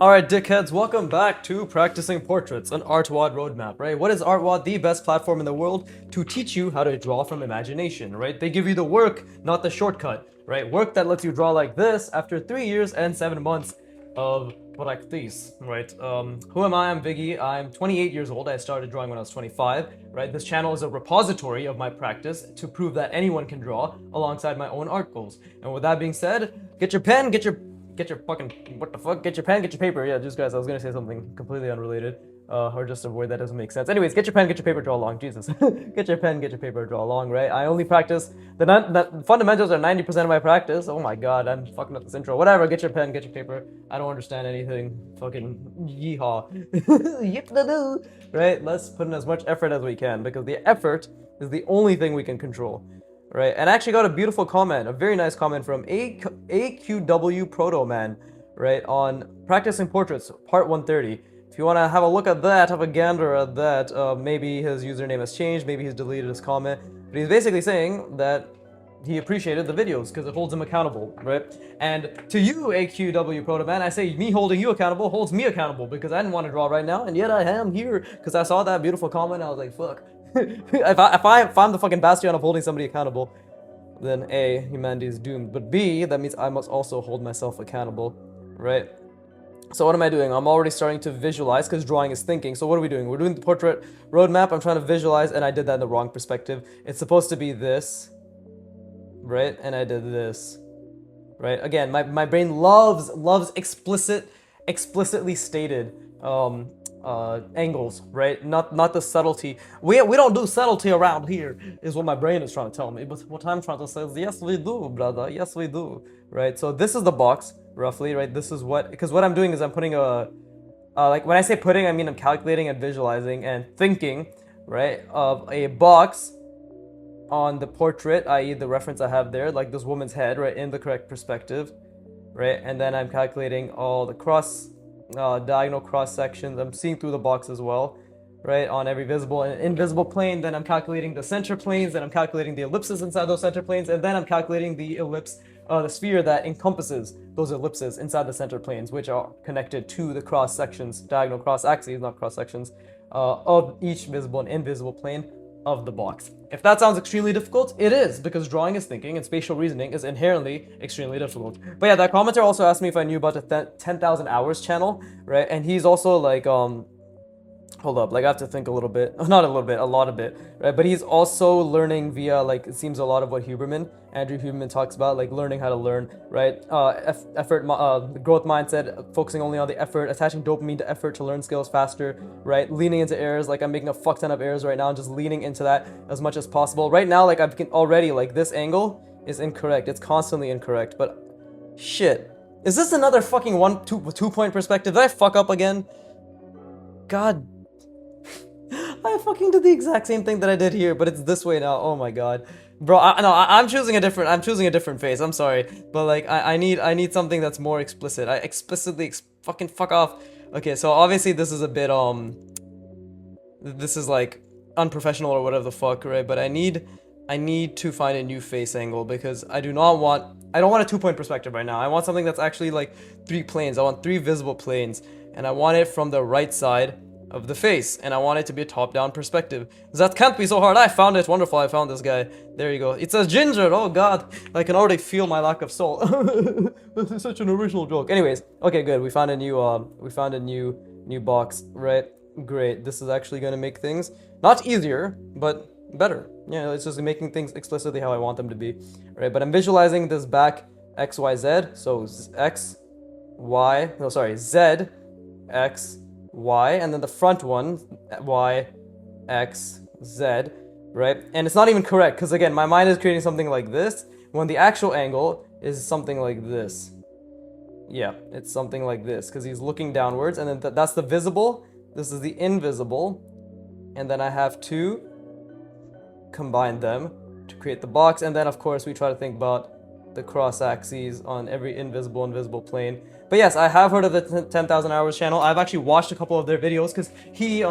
Alright, dickheads, welcome back to Practicing Portraits, an artwod roadmap, right? What is artwod? The best platform in the world to teach you how to draw from imagination, right? They give you the work, not the shortcut, right? Work that lets you draw like this after 3 years and 7 months of practice, right? Who am I? I'm Viggy. I'm 28 years old. I started drawing when I was 25, right? This channel is a repository of my practice to prove that anyone can draw alongside my own art goals. And with that being said, get your pen, get your fucking, what the fuck, get your pen, get your paper. Yeah, just guys, I was gonna say something completely unrelated, or just a word that doesn't make sense. Anyways, get your pen, get your paper, draw along. Jesus. Get your pen, get your paper, draw along, right? I only practice, the fundamentals are 90% of my practice. Oh my god, I'm fucking up this intro. Whatever, get your pen, get your paper. I don't understand anything. Fucking yeehaw. Yip-da-doo. Right? Let's put in as much effort as we can, because the effort is the only thing we can control. Right, and I actually got a beautiful comment, a very nice comment from AQW Proto Man, right, on Practicing Portraits, part 130. If you want to have a look at that, have a gander at that, maybe his username has changed, maybe he's deleted his comment, but he's basically saying that he appreciated the videos because it holds him accountable, right? And to you, AQW Proto Man, I say me holding you accountable holds me accountable because I didn't want to draw right now, and yet I am here because I saw that beautiful comment and I was like, fuck. if I'm the fucking bastion of holding somebody accountable, then A, humanity is doomed. But B, that means I must also hold myself accountable, right? So what am I doing? I'm already starting to visualize because drawing is thinking. So what are we doing? We're doing the portrait roadmap. I'm trying to visualize, and I did that in the wrong perspective. It's supposed to be this, right? And I did this, right? Again, my brain loves explicitly stated angles, right? Not the subtlety. We don't do subtlety around here, is what my brain is trying to tell me. But what I'm trying to say is, yes, we do, brother. Yes, we do, right? So this is the box, roughly, right? This is what, because what I'm doing is I'm putting like when I say putting, I mean I'm calculating and visualizing and thinking, right, of a box on the portrait, i.e. the reference I have there, like this woman's head, right, in the correct perspective, right? And then I'm calculating all the diagonal cross sections. I'm seeing through the box as well, right, on every visible and invisible plane. Then I'm calculating the center planes, then I'm calculating the ellipses inside those center planes, and then I'm calculating the the sphere that encompasses those ellipses inside the center planes, which are connected to the cross sections, diagonal cross axes, not cross sections, of each visible and invisible plane of the box. If that sounds extremely difficult, it is, because drawing is thinking and spatial reasoning is inherently extremely difficult. But yeah, that commenter also asked me if I knew about the 10,000 hours channel, right? And he's also like, hold up, like I have to think a little bit, not a little bit, a lot of it, right? But he's also learning via, like, it seems a lot of what Andrew Huberman talks about, like learning how to learn, right? Effort, growth mindset, focusing only on the effort, attaching dopamine to effort to learn skills faster, right? Leaning into errors, like I'm making a fuck ton of errors right now, and just leaning into that as much as possible. Right now, like I've already, like this angle is incorrect. It's constantly incorrect, but shit. Is this another fucking 2 point perspective? Did I fuck up again? God, I fucking did the exact same thing that I did here, but it's this way now. Oh my god, bro. I'm choosing a different face. I'm sorry, but like I need something that's more explicit. I explicitly fucking fuck off. Okay, so obviously this is a bit this is like unprofessional or whatever the fuck, right? But I need to find a new face angle because I don't want a 2-point perspective right now. I want something that's actually like 3 planes. I want 3 visible planes, and I want it from the right side of the face, and I want it to be a top-down perspective. That can't be so hard. I found it. Wonderful. I found this guy. There you go. It says ginger. Oh god, I can already feel my lack of soul. This is such an original joke. Anyways, okay, good. We found a new box, right? Great. This is actually gonna make things not easier, but better. Yeah, it's just making things explicitly how I want them to be, right? But I'm visualizing this back X, Y, Z. So X, Y. No, sorry, Z, X, Y, and then the front one, Y, X, Z, right? And it's not even correct, because again, my mind is creating something like this, when the actual angle is something like this. Yeah, it's something like this, because he's looking downwards, and then that's the visible, this is the invisible, and then I have to combine them to create the box, and then of course we try to think about the cross axes on every invisible plane. But yes, I have heard of the 10,000 hours channel. I've actually watched a couple of their videos because he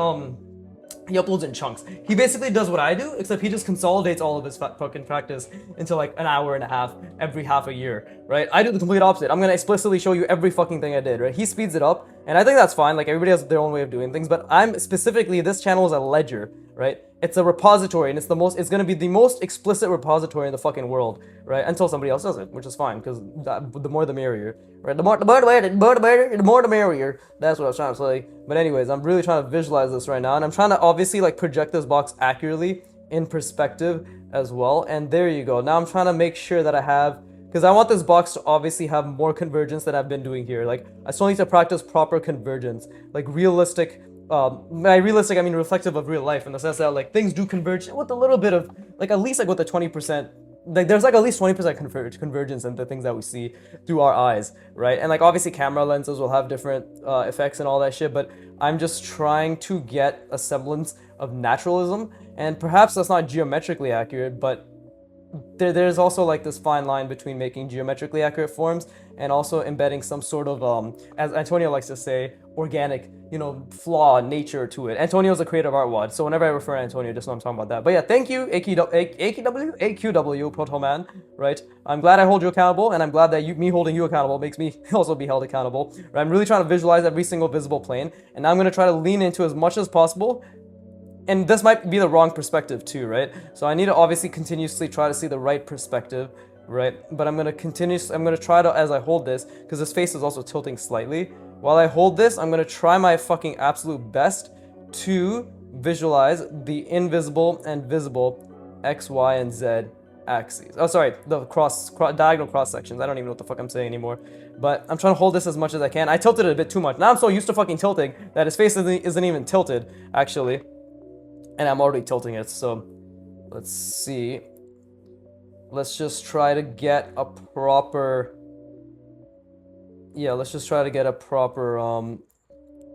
uploads in chunks. He basically does what I do, except he just consolidates all of his fucking practice into like an hour and a half every half a year, right? I do the complete opposite. I'm gonna explicitly show you every fucking thing I did, right? He speeds it up And I think that's fine. Like, everybody has their own way of doing things, but I'm specifically, this channel is a ledger, right? It's a repository, and it's going to be the most explicit repository in the fucking world, right? Until somebody else does it, which is fine, because the more the merrier, right? The more the merrier. That's what I was trying to say. But anyways, I'm really trying to visualize this right now, and I'm trying to obviously like project this box accurately in perspective as well. And there you go. Now I'm trying to make sure that I have, because I want this box to obviously have more convergence than I've been doing here. Like, I still need to practice proper convergence, like realistic. By realistic, I mean reflective of real life, in the sense that like things do converge with a little bit of like, at least like with the 20%. Like, there's like at least 20% convergence in the things that we see through our eyes, right? And like obviously camera lenses will have different effects and all that shit, but I'm just trying to get a semblance of naturalism, and perhaps that's not geometrically accurate, but there's also like this fine line between making geometrically accurate forms and also embedding some sort of as Antonio likes to say, organic, flaw nature to it. Antonio's a creative artwod, so whenever I refer to Antonio, just know I'm talking about that. But yeah, thank you, AQW, Proto Man, right? I'm glad I hold you accountable, and I'm glad that me holding you accountable makes me also be held accountable, right? I'm really trying to visualize every single visible plane, and now I'm going to try to lean into as much as possible. And this might be the wrong perspective too, right? So I need to obviously continuously try to see the right perspective, right? But I'm gonna try to, as I hold this, because this face is also tilting slightly. While I hold this, I'm gonna try my fucking absolute best to visualize the invisible and visible X, Y, and Z axes. Oh, sorry, the diagonal cross sections. I don't even know what the fuck I'm saying anymore. But I'm trying to hold this as much as I can. I tilted it a bit too much. Now I'm so used to fucking tilting that his face isn't even tilted, actually. And I'm already tilting it, so let's see. Let's just try to get a proper... Yeah, let's just try to get a proper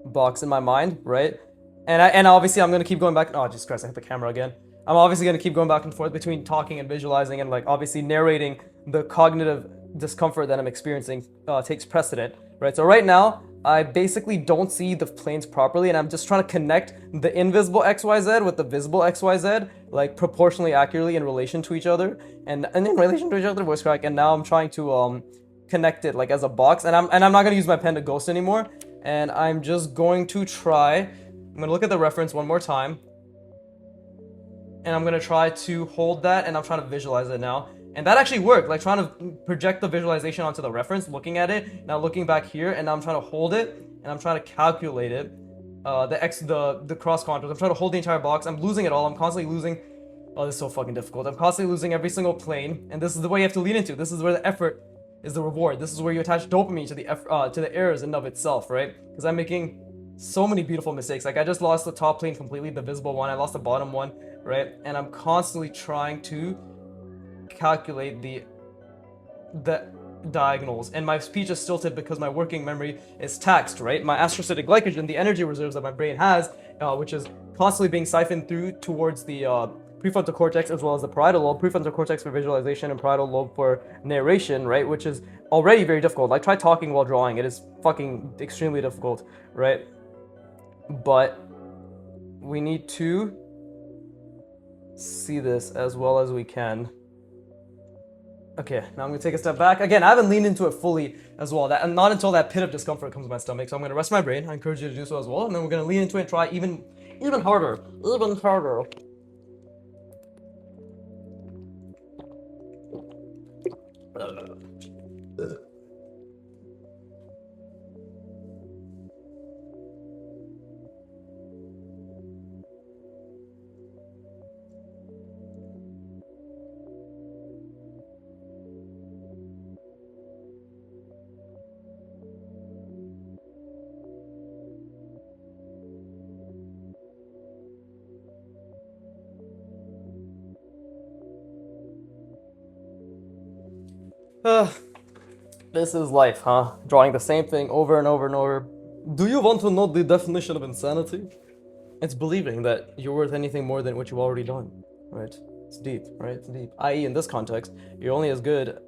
box in my mind, right? And obviously I'm gonna keep going back... Oh, Jesus Christ, I hit the camera again. I'm obviously gonna keep going back and forth between talking and visualizing, and like obviously narrating the cognitive discomfort that I'm experiencing takes precedent, right? So right now, I basically don't see the planes properly, and I'm just trying to connect the invisible XYZ with the visible XYZ, like proportionally accurately in relation to each other, and in relation to each other, voice crack. And now I'm trying to connect it like as a box, and I'm not gonna use my pen to ghost anymore, and I'm just going to try. I'm gonna look at the reference one more time, and I'm gonna try to hold that, and I'm trying to visualize it now. And that actually worked, like trying to project the visualization onto the reference, looking at it, now looking back here, and now I'm trying to hold it, and I'm trying to calculate it, the cross contours. I'm trying to hold the entire box. I'm losing it all. I'm constantly losing. Oh, this is so fucking difficult. I'm constantly losing every single plane, and this is the way you have to lean into. This is where the effort is the reward. This is where you attach dopamine to the errors in and of itself, right? Because I'm making so many beautiful mistakes. Like, I just lost the top plane completely, the visible one. I lost the bottom one, right? And I'm constantly trying to calculate the diagonals, and my speech is stilted because my working memory is taxed, right? My astrocytic glycogen, the energy reserves that my brain has, which is constantly being siphoned through towards the prefrontal cortex as well as the parietal lobe. Prefrontal cortex for visualization and parietal lobe for narration, right? Which is already very difficult. Like, try talking while drawing. It is fucking extremely difficult, right? But we need to see this as well as we can. Okay, now I'm gonna take a step back. Again, I haven't leaned into it fully as well. And not until that pit of discomfort comes to my stomach. So I'm gonna rest my brain. I encourage you to do so as well. And then we're gonna lean into it and try even harder. Even harder. This is life, huh? Drawing the same thing over and over and over. Do you want to know the definition of insanity? It's believing that you're worth anything more than what you've already done, right? It's deep, right? It's deep. I.e., in this context, you're only as good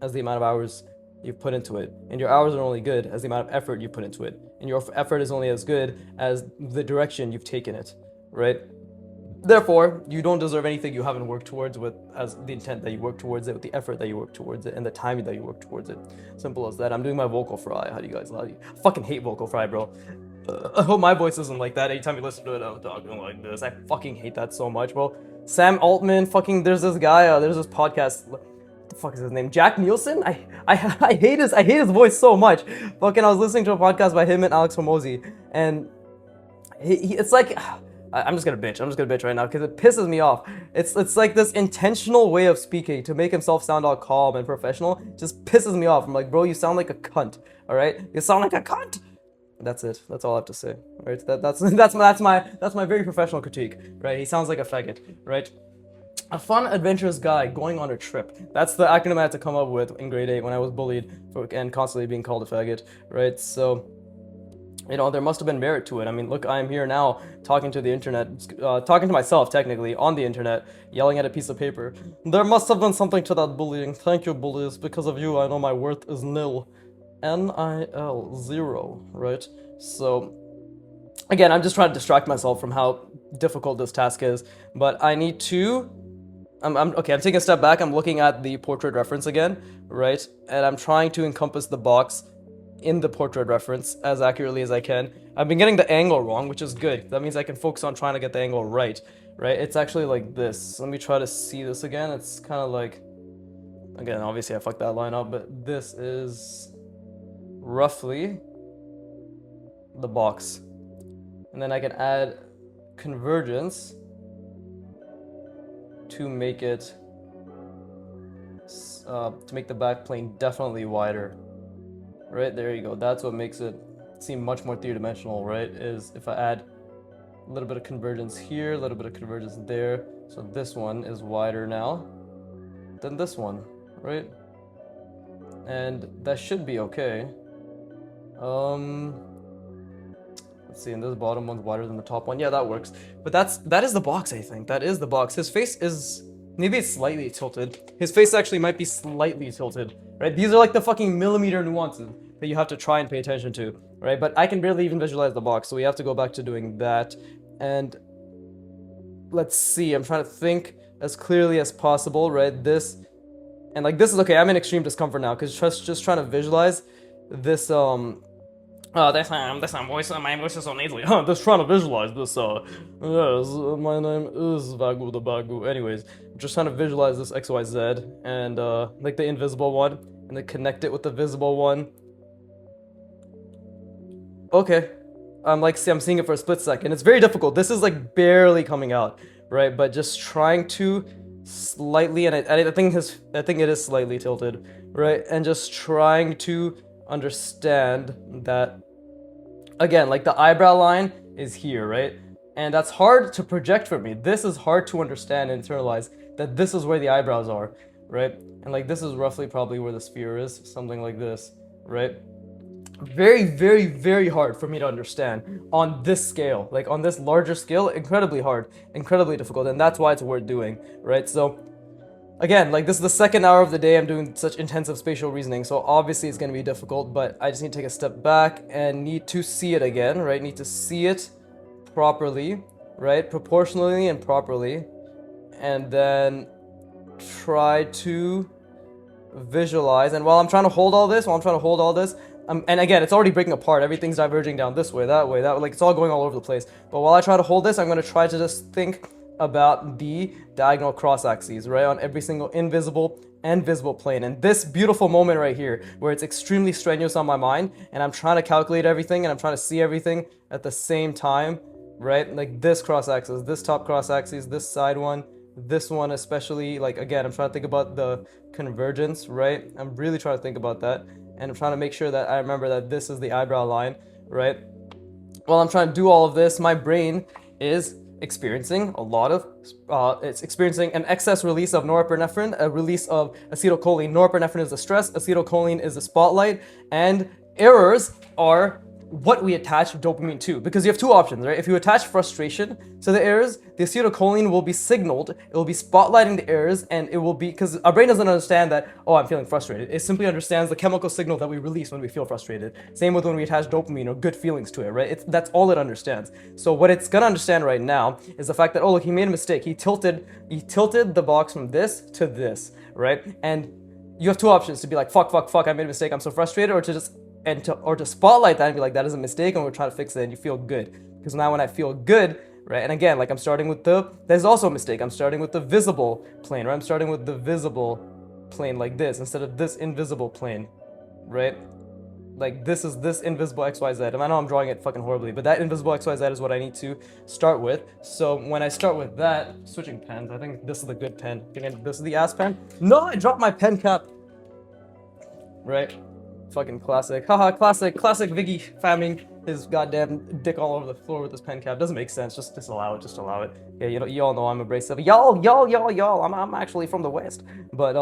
as the amount of hours you've put into it. And your hours are only good as the amount of effort you put into it. And your effort is only as good as the direction you've taken it, right? Therefore, you don't deserve anything you haven't worked towards with as the intent that you work towards it, with the effort that you work towards it, and the time that you work towards it. Simple as that. I'm doing my vocal fry. How do you guys like? I fucking hate vocal fry, bro. I hope my voice isn't like that. Anytime you listen to it, I'm talking like this. I fucking hate that so much, bro. Sam Altman, fucking. There's this guy. There's this podcast. What the fuck is his name? Jack Nielsen. I hate his voice so much. Fucking. I was listening to a podcast by him and Alex Hormozy, and it's like. I'm just gonna bitch right now because it pisses me off. It's like this intentional way of speaking to make himself sound all calm and professional. It just pisses me off. I'm like, bro, you sound like a cunt. All right, you sound like a cunt. That's it. That's all I have to say. Right? That's my very professional critique. Right? He sounds like a faggot. Right? A fun, adventurous guy going on a trip. That's the acronym I had to come up with in grade 8 when I was bullied and constantly being called a faggot. Right? So. You know, there must have been merit to it. I mean, look, I'm here now talking to the internet, talking to myself, technically, on the internet, yelling at a piece of paper. There must have been something to that bullying. Thank you, bullies. Because of you, I know my worth is nil. N-I-L, 0, right? So, again, I'm just trying to distract myself from how difficult this task is. But I need to... I'm taking a step back. I'm looking at the portrait reference again, right? And I'm trying to encompass the box in the portrait reference as accurately as I can. I've been getting the angle wrong, which is good. That means I can focus on trying to get the angle right? It's actually like this. Let me try to see this again. It's kind of like, again, obviously I fucked that line up, but this is roughly the box. And then I can add convergence to make it, to make the back plane definitely wider. Right, there you go. That's what makes it seem much more three-dimensional, right? Is if I add a little bit of convergence here, a little bit of convergence there. So this one is wider now than this one, right? And that should be okay. Let's see, and this bottom one's wider than the top one. Yeah, that works. But that is the box, I think. That is the box. His face is... Maybe it's slightly tilted. His face actually might be slightly tilted, right? These are like the fucking millimeter nuances that you have to try and pay attention to, right? But I can barely even visualize the box, so we have to go back to doing that. And let's see, I'm trying to think as clearly as possible, right? This, and like this is okay, I'm in extreme discomfort now, because just trying to visualize this, that's voice. My voice is so nasally. Just trying to visualize this. Yes, my name is Vagu the Bagu. Anyways, I'm just trying to visualize this XYZ and like the invisible one, and then connect it with the visible one. Okay, I'm seeing it for a split second. It's very difficult. This is like barely coming out, right? But just trying to slightly, and I think it is slightly tilted, right? And just trying to understand that. Again, like the eyebrow line is here, right? And that's hard to project for me. This is hard to understand and internalize that this is where the eyebrows are, right? And like this is roughly probably where the sphere is, something like this, right? Very, very, very hard for me to understand on this scale. Like on this larger scale, incredibly hard, incredibly difficult, and that's why it's worth doing, right? So again, like this is the second hour of the day I'm doing such intensive spatial reasoning, so obviously it's going to be difficult, but I just need to take a step back and need to see it again, right? Need to see it properly, right? Proportionally and properly, and then try to visualize. And while I'm trying to hold all this, and again, it's already breaking apart. Everything's diverging down this way, that way, like it's all going all over the place. But while I try to hold this, I'm going to try to just think about the diagonal cross axes, right, on every single invisible and visible plane. And this beautiful moment right here, where it's extremely strenuous on my mind, and I'm trying to calculate everything, and I'm trying to see everything at the same time, right? Like this cross axis, this top cross axis, this side one, this one especially, like again, I'm trying to think about the convergence, right? I'm really trying to think about that, and I'm trying to make sure that I remember that this is the eyebrow line, right? While I'm trying to do all of this, my brain is experiencing it's experiencing an excess release of norepinephrine, a release of acetylcholine. Norepinephrine is the stress, acetylcholine is the spotlight, and errors are what we attach dopamine to, because you have two options, right? If you attach frustration to the errors, the acetylcholine will be signaled, it will be spotlighting the errors, and it will be, because our brain doesn't understand that, oh, I'm feeling frustrated. It simply understands the chemical signal that we release when we feel frustrated. Same with when we attach dopamine or good feelings to it, right? That's all it understands. So what it's gonna understand right now is the fact that, oh, look, he made a mistake. He tilted the box from this to this, right? And you have two options: to be like, fuck, I made a mistake, I'm so frustrated, or to spotlight that and be like, that is a mistake and we're trying to fix it, and you feel good. Because now when I feel good, right, and again, like I'm starting with there's also a mistake, I'm starting with the visible plane, right? I'm starting with the visible plane like this instead of this invisible plane, right? Like this is this invisible XYZ, and I know I'm drawing it fucking horribly, but that invisible XYZ is what I need to start with. So when I start with that, switching pens, I think this is the good pen. Again, this is the ass pen. No, I dropped my pen cap. Right? Fucking classic. Haha, classic Viggy famming his goddamn dick all over the floor with his pen cap. Doesn't make sense. Just allow it. Just allow it. Yeah, you all know I'm abrasive. Y'all. I'm actually from the West. But,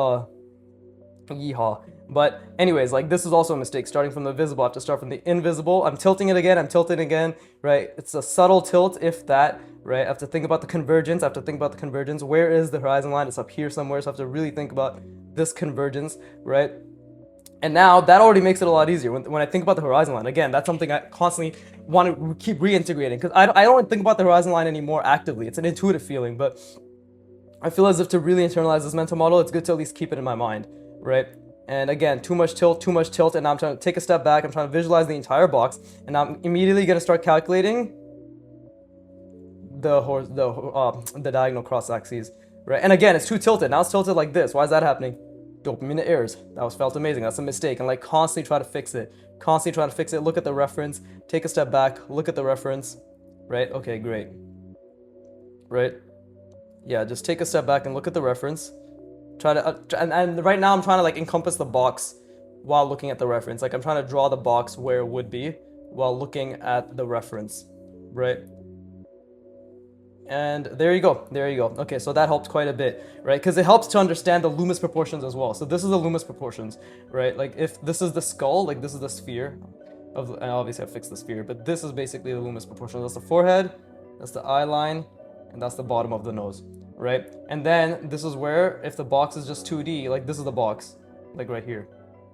yeehaw. But anyways, like this is also a mistake. Starting from the visible, I have to start from the invisible. I'm tilting it again. Right? It's a subtle tilt, if that. Right? I have to think about the convergence. Where is the horizon line? It's up here somewhere. So I have to really think about this convergence. Right? And now that already makes it a lot easier. When I think about the horizon line, again, that's something I constantly want to keep reintegrating, because I don't think about the horizon line anymore actively. It's an intuitive feeling, but I feel as if to really internalize this mental model, it's good to at least keep it in my mind, right? And again, too much tilt, and now I'm trying to take a step back. I'm trying to visualize the entire box, and I'm immediately going to start calculating the diagonal cross axes, right? And again, it's too tilted. Now it's tilted like this. Why is that happening? Dopamine errors. That felt amazing. That's a mistake. And like constantly try to fix it. Look at the reference. Take a step back. Look at the reference. Right? Okay, great. Right? Yeah, just take a step back and look at the reference. Try to and right now I'm trying to like encompass the box while looking at the reference. Like I'm trying to draw the box where it would be while looking at the reference. Right? And there you go. Okay, so that helped quite a bit, right? Because it helps to understand the Loomis proportions as well. So this is the Loomis proportions, right? Like if this is the skull, like this is the sphere, and obviously I fixed the sphere, but this is basically the Loomis proportions. That's the forehead, that's the eye line, and that's the bottom of the nose, right? And then this is where, if the box is just 2D, like this is the box, like right here,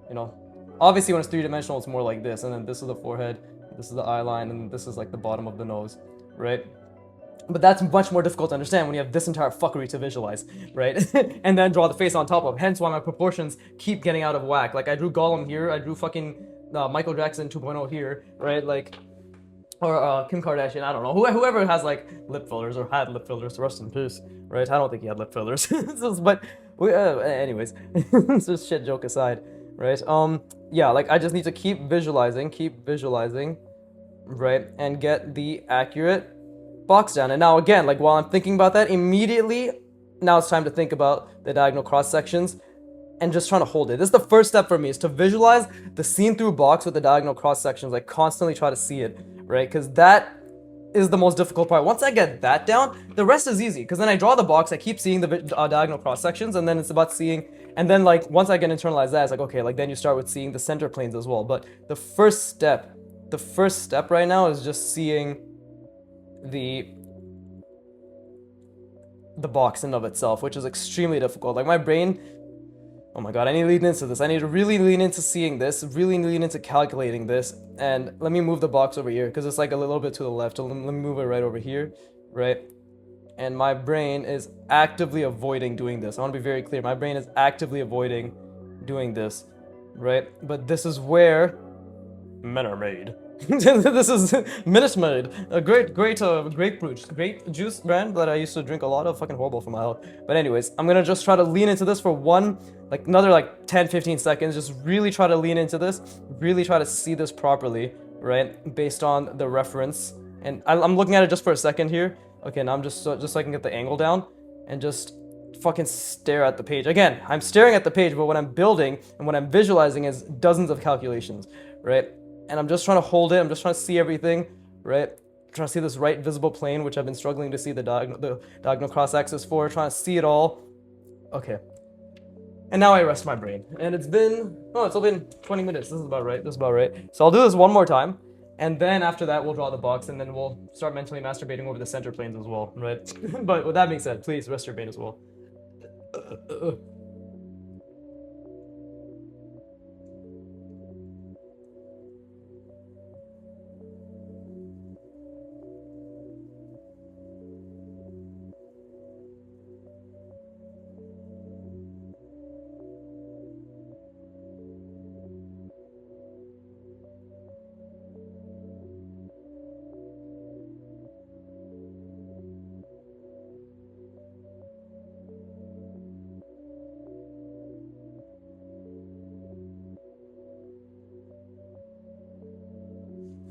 you know? Obviously when it's three-dimensional, it's more like this, and then this is the forehead, this is the eye line, and this is like the bottom of the nose, right? But that's much more difficult to understand when you have this entire fuckery to visualize, right? And then draw the face on top of. Hence why my proportions keep getting out of whack. Like I drew Gollum here, I drew fucking Michael Jackson 2.0 here, right? Like, or Kim Kardashian, I don't know. Whoever has like lip fillers or had lip fillers, rest in peace, right? I don't think he had lip fillers. But anyways, just shit joke aside, right? Yeah, like I just need to keep visualizing, right? And get the accurate box down. And now again, like while I'm thinking about that, immediately now it's time to think about the diagonal cross sections and just trying to hold it. This is the first step for me, is to visualize the seen through box with the diagonal cross sections, like constantly try to see it, right? Because that is the most difficult part. Once I get that down, the rest is easy, because then I draw the box, I keep seeing the diagonal cross sections, and then it's about seeing, and then like once I get internalized that, it's like, okay, like then you start with seeing the center planes as well. But the first step right now is just seeing the box in of itself, which is extremely difficult. Like my brain, oh my god, I need to lean into this. I need to really lean into seeing this, really lean into calculating this. And let me move the box over here, because it's like a little bit to the left. So let me move it right over here, right? And my brain is actively avoiding doing this. I want to be very clear. My brain is actively avoiding doing this, right? But this is where men are made. This is Minute Maid, a great grape juice brand that I used to drink a lot of. Fucking horrible for my health. But anyways, I'm gonna just try to lean into this for another 10-15 seconds. Just really try to lean into this, really try to see this properly, right? Based on the reference. And I'm looking at it just for a second here. Okay, now I'm just so I can get the angle down and just fucking stare at the page. Again, I'm staring at the page, but what I'm building and what I'm visualizing is dozens of calculations, right? And I'm just trying to hold it. I'm just trying to see everything, right? Trying to see this right visible plane, which I've been struggling to see the diagonal cross axis for. Trying to see it all. Okay. And now I rest my brain. And it's only been 20 minutes. This is about right. So I'll do this one more time. And then after that, we'll draw the box, and then we'll start mentally masturbating over the center planes as well, right? But with that being said, please rest your brain as well.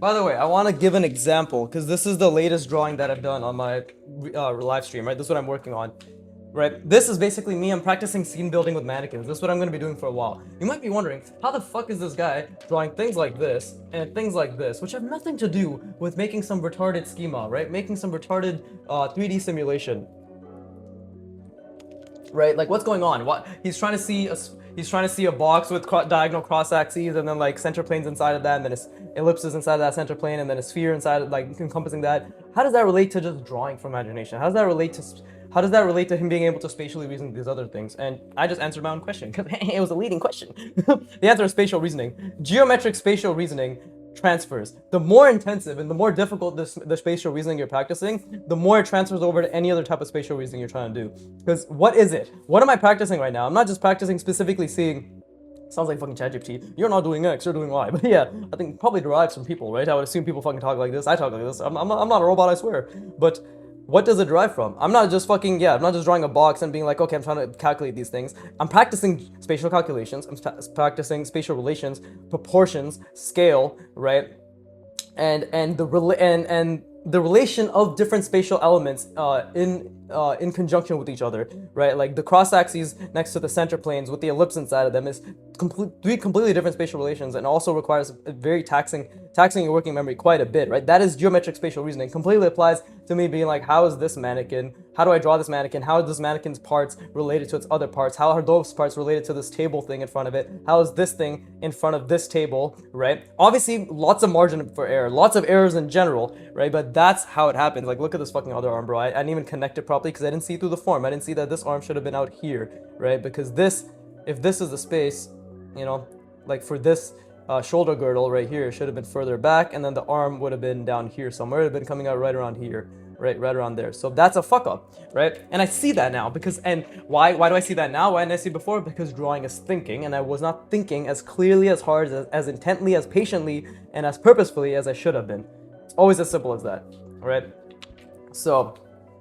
By the way, I want to give an example because this is the latest drawing that I've done on my live stream, right? This is what I'm working on, right? This is basically me. I'm practicing scene building with mannequins. This is what I'm going to be doing for a while. You might be wondering, how the fuck is this guy drawing things like this and things like this, which have nothing to do with making some retarded schema, right? Making some retarded 3D simulation, right? Like, what's going on? What he's trying to see a box with diagonal cross axes, and then like center planes inside of that, and then it's ellipses inside of that center plane, and then a sphere inside of, like, encompassing that. How does that relate to just drawing from imagination? How does that relate to him being able to spatially reason these other things? And I just answered my own question because it was a leading question. The answer is spatial reasoning. Geometric spatial reasoning transfers. The more intensive and the more difficult the spatial reasoning you're practicing, the more it transfers over to any other type of spatial reasoning you're trying to do. Because what is it? What am I practicing right now? I'm not just practicing specifically seeing. Sounds like fucking ChatGPT. You're not doing X, you're doing Y. But yeah, I think probably derives from people, right? I would assume people fucking talk like this. I talk like this. I'm not a robot, I swear. But what does it derive from? I'm not just drawing a box and being like, okay, I'm trying to calculate these things. I'm practicing spatial calculations. I'm practicing spatial relations, proportions, scale, right? And the relation of different spatial elements in conjunction with each other, right? Like the cross axes next to the center planes with the ellipse inside of them is three completely different spatial relations, and also requires a very taxing your working memory quite a bit, right? That is geometric spatial reasoning. Completely applies to me being like, how is this mannequin? How do I draw this mannequin? How are this mannequin's parts related to its other parts? How are those parts related to this table thing in front of it? How is this thing in front of this table, right? Obviously, lots of margin for error, lots of errors in general, right? But that's how it happens. Like, look at this fucking other arm, bro. I didn't even connect it properly because I didn't see through the form. I didn't see that this arm should have been out here, right? Because if this is the space, you know, like for this shoulder girdle right here, it should have been further back, and then the arm would have been down here somewhere. It would have been coming out right around here, right around there. So that's a fuck up, right? And I see that now and why do I see that now? Why didn't I see it before? Because drawing is thinking, and I was not thinking as clearly, as hard, as intently, as patiently, and as purposefully as I should have been. It's always as simple as that, right? So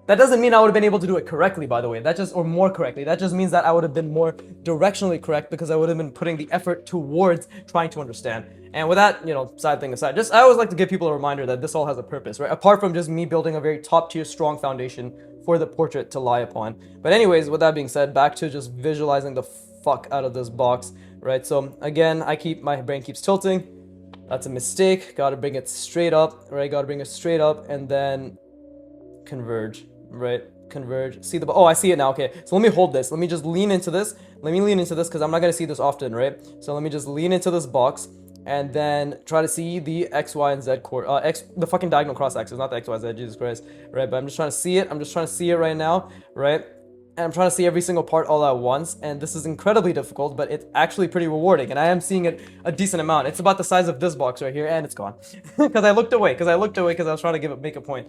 that doesn't mean I would have been able to do it correctly, by the way. Or more correctly. That just means that I would have been more directionally correct because I would have been putting the effort towards trying to understand. And with that, side thing aside, I always like to give people a reminder that this all has a purpose, right? Apart from just me building a very top-tier, strong foundation for the portrait to lie upon. But anyways, with that being said, back to just visualizing the fuck out of this box, right? So again, my brain keeps tilting. That's a mistake. Gotta bring it straight up, right? Gotta bring it straight up and then converge. Right, converge. See the I see it now. Okay, so let me hold this. Let me just lean into this. Let me lean into this because I'm not gonna see this often, right? So let me just lean into this box and then try to see the X, Y, and Z the fucking diagonal cross axis, not the X, Y, Z. Jesus Christ, right? But I'm just trying to see it. I'm just trying to see it right now, right? And I'm trying to see every single part all at once. And this is incredibly difficult, but it's actually pretty rewarding. And I am seeing it a decent amount. It's about the size of this box right here, and it's gone because I looked away. Because I was trying to make a point.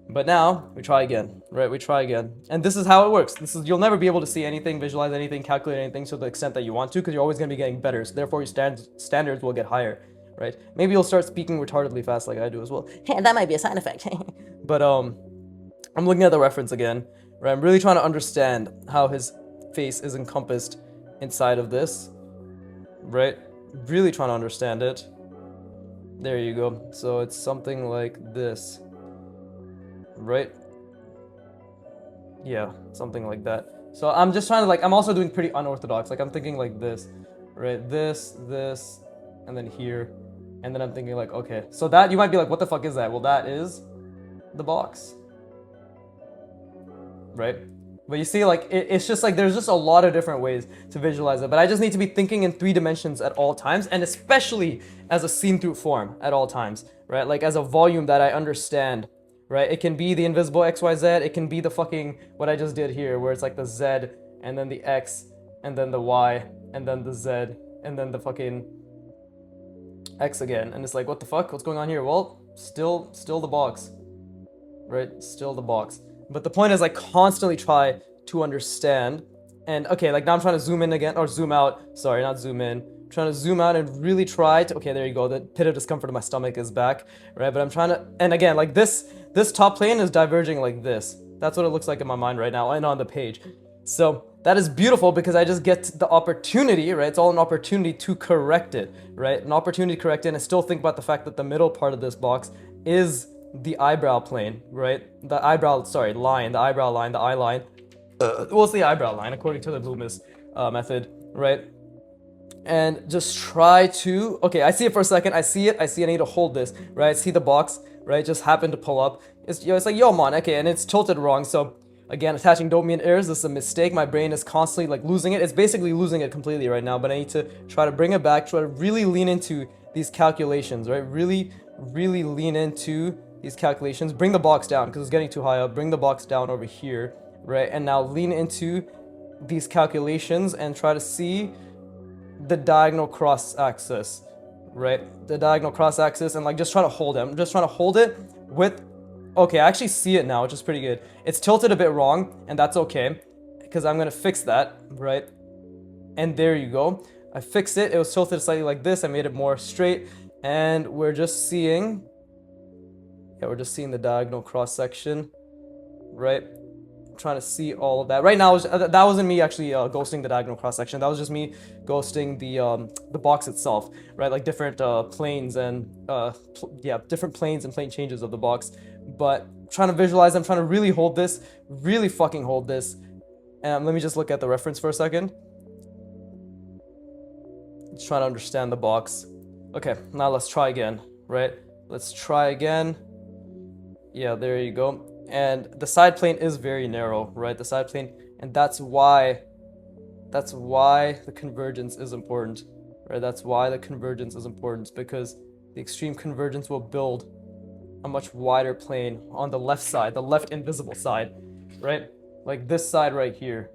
But now, we try again, right? We try again. And this is how it works. You'll never be able to see anything, visualize anything, calculate anything to the extent that you want to, because you're always going to be getting better. So therefore, your standards will get higher, right? Maybe you'll start speaking retardedly fast like I do as well. Hey, that might be a side effect. But I'm looking at the reference again, right? I'm really trying to understand how his face is encompassed inside of this, right? Really trying to understand it. There you go. So it's something like this. Right? Yeah, something like that. So I'm just trying to I'm also doing pretty unorthodox. Like I'm thinking like this, right? This, and then here. And then I'm thinking like, okay. So that, you might be like, what the fuck is that? Well, that is the box. Right? But you see, like, it's just like there's just a lot of different ways to visualize it. But I just need to be thinking in 3 dimensions at all times, and especially as a seen-through form at all times, right? Like as a volume that I understand, right? It can be the invisible XYZ, it can be the fucking, what I just did here, where it's like the Z, and then the X, and then the Y, and then the Z, and then the fucking X again. And it's like, what the fuck? What's going on here? Well, still the box, right? Still the box. But the point is, I constantly try to understand. And okay, like now I'm trying to zoom in again, or zoom out. Sorry, not zoom in. I'm trying to zoom out and really try to. Okay, there you go. The pit of discomfort of my stomach is back, right? But I'm trying to. And again, like this top plane is diverging like this. That's what it looks like in my mind right now, and on the page. So that is beautiful because I just get the opportunity, right? It's all an opportunity to correct it, right? An opportunity to correct it, and still think about the fact that the middle part of this box is the eyebrow plane, right? The eyebrow, sorry, line, the eyebrow line, the eye line. Well, it's the eyebrow line according to the Loomis method, right? And just try to, okay, I see it for a second, I see it, I need to hold this, right? I see the box, right? Just happened to pull up. It's like, yo, man, okay, and it's tilted wrong, so again, attaching dopamine errors, this is a mistake. My brain is constantly like losing it. It's basically losing it completely right now, but I need to try to bring it back, try to really lean into these calculations, right? Really lean into these calculations. Bring the box down because it's getting too high up. Bring the box down over here, right? And now lean into these calculations and try to see the diagonal cross axis, right? The diagonal cross axis, and like just try to hold it. I'm just trying to hold it with, okay, I actually see it now, which is pretty good. It's tilted a bit wrong, and that's okay because I'm gonna fix that, right? And there you go. I fixed it. It was tilted slightly like this. I made it more straight, and we're just seeing, yeah, we're just seeing the diagonal cross section, right? I'm trying to see all of that. Right now, that wasn't me actually ghosting the diagonal cross section. That was just me ghosting the box itself, right? Like different planes and different planes and plane changes of the box. But trying to visualize, I'm trying to really hold this, really fucking hold this. Let me just look at the reference for a second. Just trying to understand the box. Okay, now let's try again, right? Let's try again. Yeah, there you go. And the side plane is very narrow, right? The side plane, and that's why the convergence is important, right? That's why the convergence is important, because the extreme convergence will build a much wider plane on the left side, the left invisible side, right? Like this side right here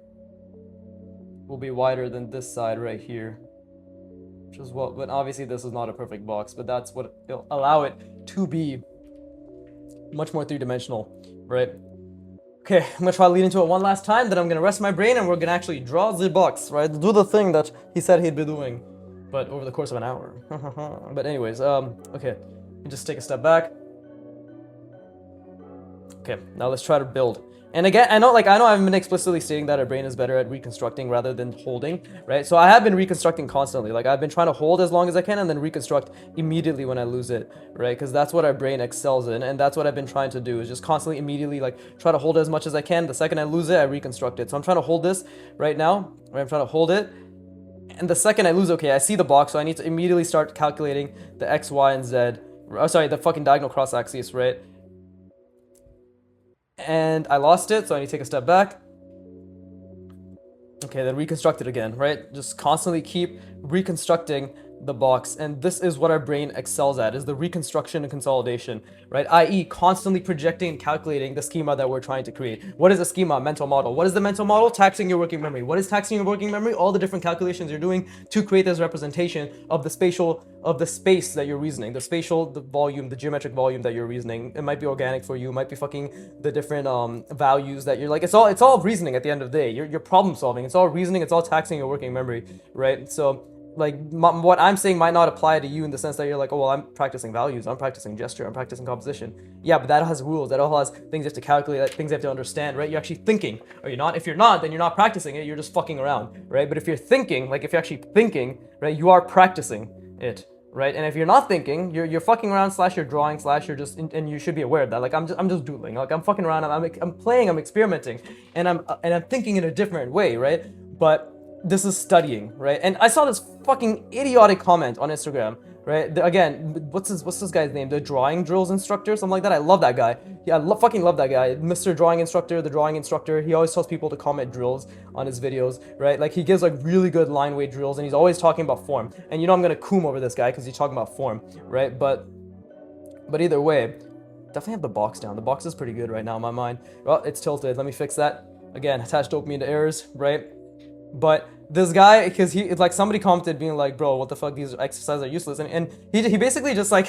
will be wider than this side right here, which is what, but obviously this is not a perfect box, but that's what it'll allow it to be much more three-dimensional, right? Okay, I'm gonna try to lead into it one last time, then I'm gonna rest my brain and we're gonna actually draw the box, right? Do the thing that he said he'd be doing, but over the course of an hour. But anyways, okay, just take a step back. Okay, now let's try to build. And again, I know I've been explicitly stating that our brain is better at reconstructing rather than holding, right? So I have been reconstructing constantly. Like I've been trying to hold as long as I can and then reconstruct immediately when I lose it, right? Because that's what our brain excels in, and that's what I've been trying to do, is just constantly immediately like try to hold it as much as I can. The second I lose it, I reconstruct it. So I'm trying to hold this right now, right? I'm trying to hold it. And the second I lose, okay, I see the box, so I need to immediately start calculating the X, Y, and Z. Oh, sorry, the fucking diagonal cross axis, right? And I lost it, so I need to take a step back. Okay, then reconstruct it again, right? Just constantly keep reconstructing the box, and this is what our brain excels at, is the reconstruction and consolidation, right? I.e. constantly projecting and calculating the schema that we're trying to create. What is a schema? Mental model. What is the mental model? Taxing your working memory. What is taxing your working memory? All the different calculations you're doing to create this representation of the space that you're reasoning, the volume, the geometric volume that you're reasoning. It might be organic for you, it might be fucking the different values that you're like, it's all reasoning at the end of the day. You're problem solving. It's all reasoning, it's all taxing your working memory, right? So like what I'm saying might not apply to you in the sense that you're like, oh well, I'm practicing values, I'm practicing gesture, I'm practicing composition. Yeah, but that has rules, that all has things you have to calculate, things you have to understand, right? You're actually thinking, or you're not. If you're not, then you're not practicing it, you're just fucking around, right? But if you're thinking, like if you're actually thinking, right, you are practicing it, right? And if you're not thinking, you're fucking around / you're drawing / you're just, and you should be aware of that. Like I'm just doodling, like I'm fucking around, I'm playing, I'm experimenting, and I'm thinking in a different way, right? But this is studying, right? And I saw this fucking idiotic comment on Instagram right? Again, what's this guy's name? The drawing drills instructor, something like that. I love that guy. Yeah, fucking love that guy, Mr. Drawing Instructor, the drawing instructor. He always tells people to comment drills on his videos, right? Like he gives like really good line weight drills, and he's always talking about form. And you know I'm gonna coom over this guy because he's talking about form, right? But either way, definitely have the box down. The box is pretty good right now in my mind. Well, it's tilted. Let me fix that. Again, attached dopamine to errors, right? But this guy, because it's like somebody commented being like, bro, what the fuck, these exercises are useless. And he basically just like,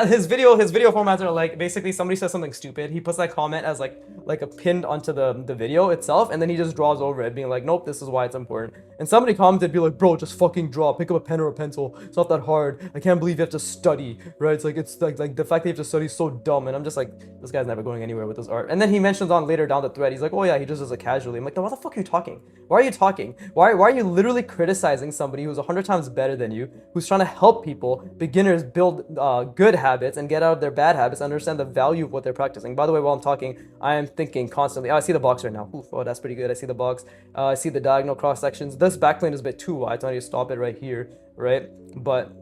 his video formats are like, basically somebody says something stupid. He puts that comment as like a pinned onto the video itself. And then he just draws over it being like, nope, this is why it's important. And somebody commented be like, bro, just fucking draw, pick up a pen or a pencil. It's not that hard. I can't believe you have to study, right? It's like the fact that you have to study is so dumb. And I'm just like, this guy's never going anywhere with his art. And then he mentions on later down the thread, he's like, oh yeah, he just does it casually. I'm like, why the fuck are you talking? Why are you talking? Why are you literally criticizing somebody who's 100 times better than you, who's trying to help people, beginners, build good habits and get out of their bad habits, understand the value of what they're practicing? By the way, while I'm talking, I am thinking constantly. Oh, I see the box right now. Oof, oh, that's pretty good. I see the box. I see the diagonal cross sections. This backplane is a bit too wide, so I need to stop it right here, right? But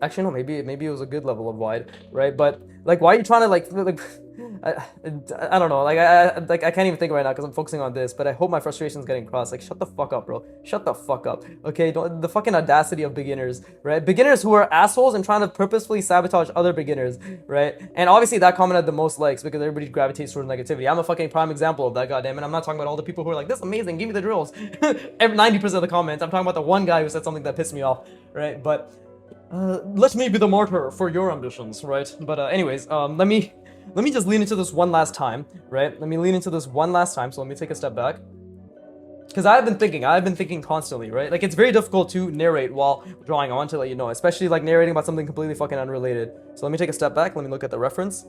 actually, no, maybe it was a good level of wide, right? But like, why are you trying to like I don't know, I can't even think right now because I'm focusing on this, but I hope my frustration is getting across. Like, shut the fuck up, bro. Shut the fuck up. Okay, the fucking audacity of beginners, right? Beginners who are assholes and trying to purposefully sabotage other beginners, right? And obviously that comment had the most likes because everybody gravitates towards negativity. I'm a fucking prime example of that, goddamn. And I'm not talking about all the people who are like, this is amazing, give me the drills. 90% of the comments. I'm talking about the one guy who said something that pissed me off, right? But let me be the martyr for your ambitions, right? But anyways, let me just lean into this one last time, right? Let me lean into this one last time. So let me take a step back. Because I've been thinking constantly, right? Like, it's very difficult to narrate while drawing. I want to let you know, especially like narrating about something completely fucking unrelated. So let me take a step back. Let me look at the reference.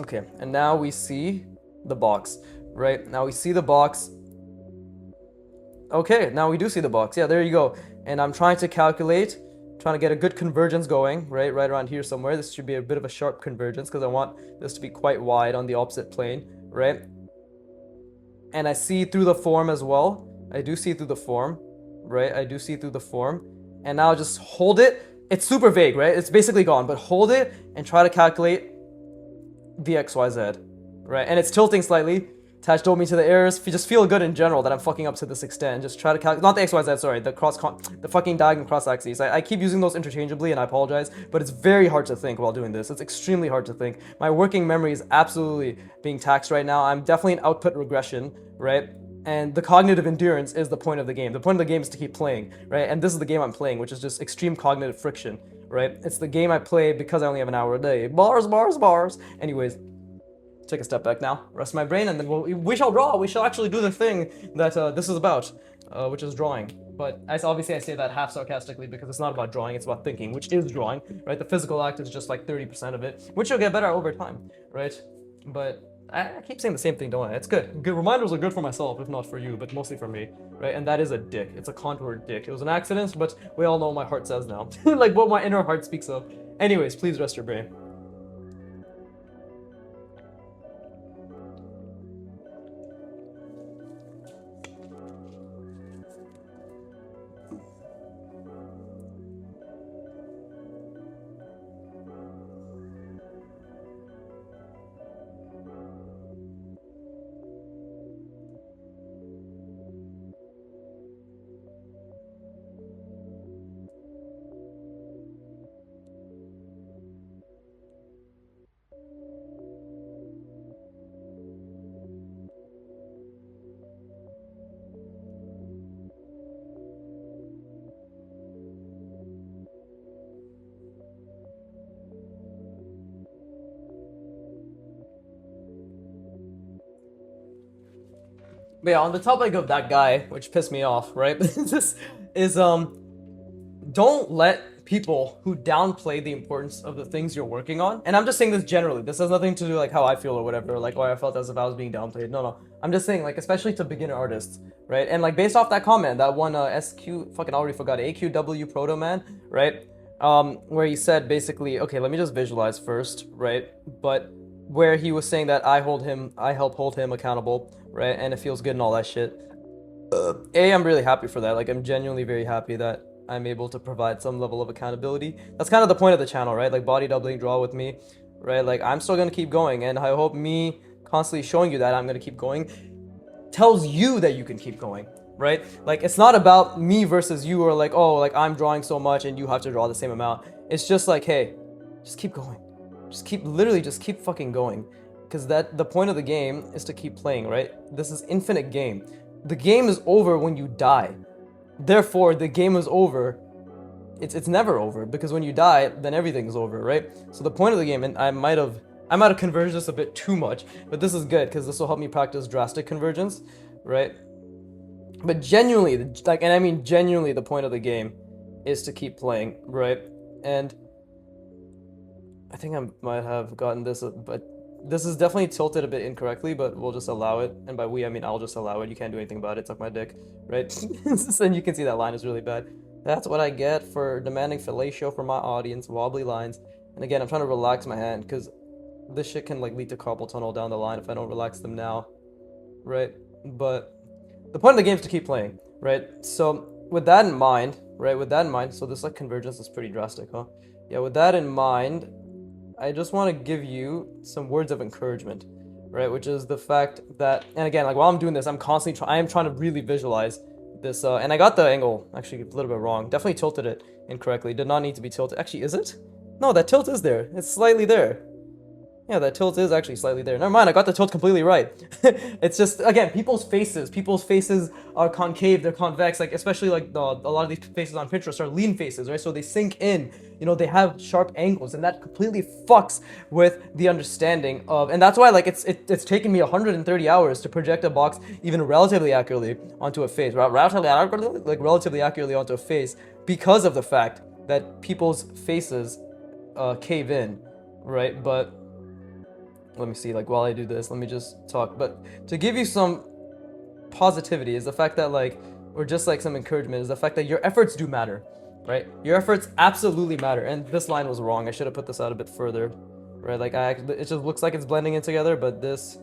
Okay, and now we see the box, right? Now we see the box. Okay, now we do see the box. Yeah, there you go. And I'm trying to calculate, trying to get a good convergence going, right around here somewhere. This should be a bit of a sharp convergence because I want this to be quite wide on the opposite plane, right? And I see through the form as well. I do see through the form, right? I do see through the form. And now just hold it. It's super vague, right? It's basically gone, but hold it and try to calculate the XYZ, right? And it's tilting slightly. Attach dopamine to the errors. Just feel good in general that I'm fucking up to this extent. Just try to calculate, not the XYZ, sorry, the fucking diagonal cross axes. I keep using those interchangeably and I apologize, but it's very hard to think while doing this. It's extremely hard to think. My working memory is absolutely being taxed right now. I'm definitely in output regression, right? And the cognitive endurance is the point of the game. The point of the game is to keep playing, right? And this is the game I'm playing, which is just extreme cognitive friction, right? It's the game I play because I only have an hour a day. Bars, bars, bars. Anyways, take a step back now, rest my brain, and then we shall draw. We shall actually do the thing that this is about, which is drawing. But obviously I say that half sarcastically because it's not about drawing, it's about thinking, which is drawing, right? The physical act is just like 30% of it, which you'll get better over time, right? But I keep saying the same thing, don't I? It's good. Good reminders are good for myself, if not for you, but mostly for me, right? And that is a dick. It's a contoured dick. It was an accident, but we all know what my heart says now. Like what my inner heart speaks of. Anyways, please rest your brain. But yeah, on the topic of that guy, which pissed me off, right? This is don't let people who downplay the importance of the things you're working on, and I'm just saying this generally. This has nothing to do like how I feel or whatever, like why I felt as if I was being downplayed. No. I'm just saying, like, especially to beginner artists, right? And like based off that comment, that one SQ fucking already forgot AQW Proto Man, right? Where he said basically, okay, let me just visualize first, right? But where he was saying that I help hold him accountable, right? And it feels good and all that shit. I'm really happy for that. Like, I'm genuinely very happy that I'm able to provide some level of accountability. That's kind of the point of the channel, right? Like, body doubling, draw with me, right? Like, I'm still gonna keep going, and I hope me constantly showing you that I'm gonna keep going tells you that you can keep going, right? Like, it's not about me versus you, or like, oh, like, I'm drawing so much and you have to draw the same amount. It's just like, hey, just keep going. Just keep, literally just keep fucking going. Because the point of the game is to keep playing, right? This is infinite game. The game is over when you die. Therefore, the game is over. It's never over, because when you die, then everything's over, right? So the point of the game, and I might have converged this a bit too much, but this is good because this will help me practice drastic convergence, right? But genuinely, like, and I mean genuinely, the point of the game is to keep playing, right? And I think I might have gotten this, but this is definitely tilted a bit incorrectly, but we'll just allow it. And by we, I mean I'll just allow it. You can't do anything about it. Suck my dick, right? And you can see that line is really bad. That's what I get for demanding fellatio from my audience, wobbly lines. And again, I'm trying to relax my hand, because this shit can like lead to carpal tunnel down the line if I don't relax them now, right? But the point of the game is to keep playing, right? So with that in mind, right? With that in mind, so this like convergence is pretty drastic, huh? Yeah, with that in mind, I just want to give you some words of encouragement, right? Which is the fact that, and again, like while I'm doing this, I'm constantly I am trying to really visualize this, and I got the angle actually a little bit wrong. Definitely tilted it incorrectly. Did not need to be tilted. Actually, is it? No, that tilt is there. It's slightly there. Yeah, that tilt is actually slightly there. Never mind, I got the tilt completely right. It's just, again, people's faces are concave, they're convex, like, especially like a lot of these faces on Pinterest are lean faces, right? So they sink in, you know, they have sharp angles, and that completely fucks with the understanding of, and that's why, like, it's taken me 130 hours to project a box even relatively accurately onto a face, relatively accurately onto a face, because of the fact that people's faces cave in, right? But let me see, like, while I do this, let me just talk. But to give you some positivity is the fact that, like, or just like some encouragement, is the fact that your efforts do matter, right? Your efforts absolutely matter. And this line was wrong. I should have put this out a bit further, right? Like, it just looks like it's blending in together, but this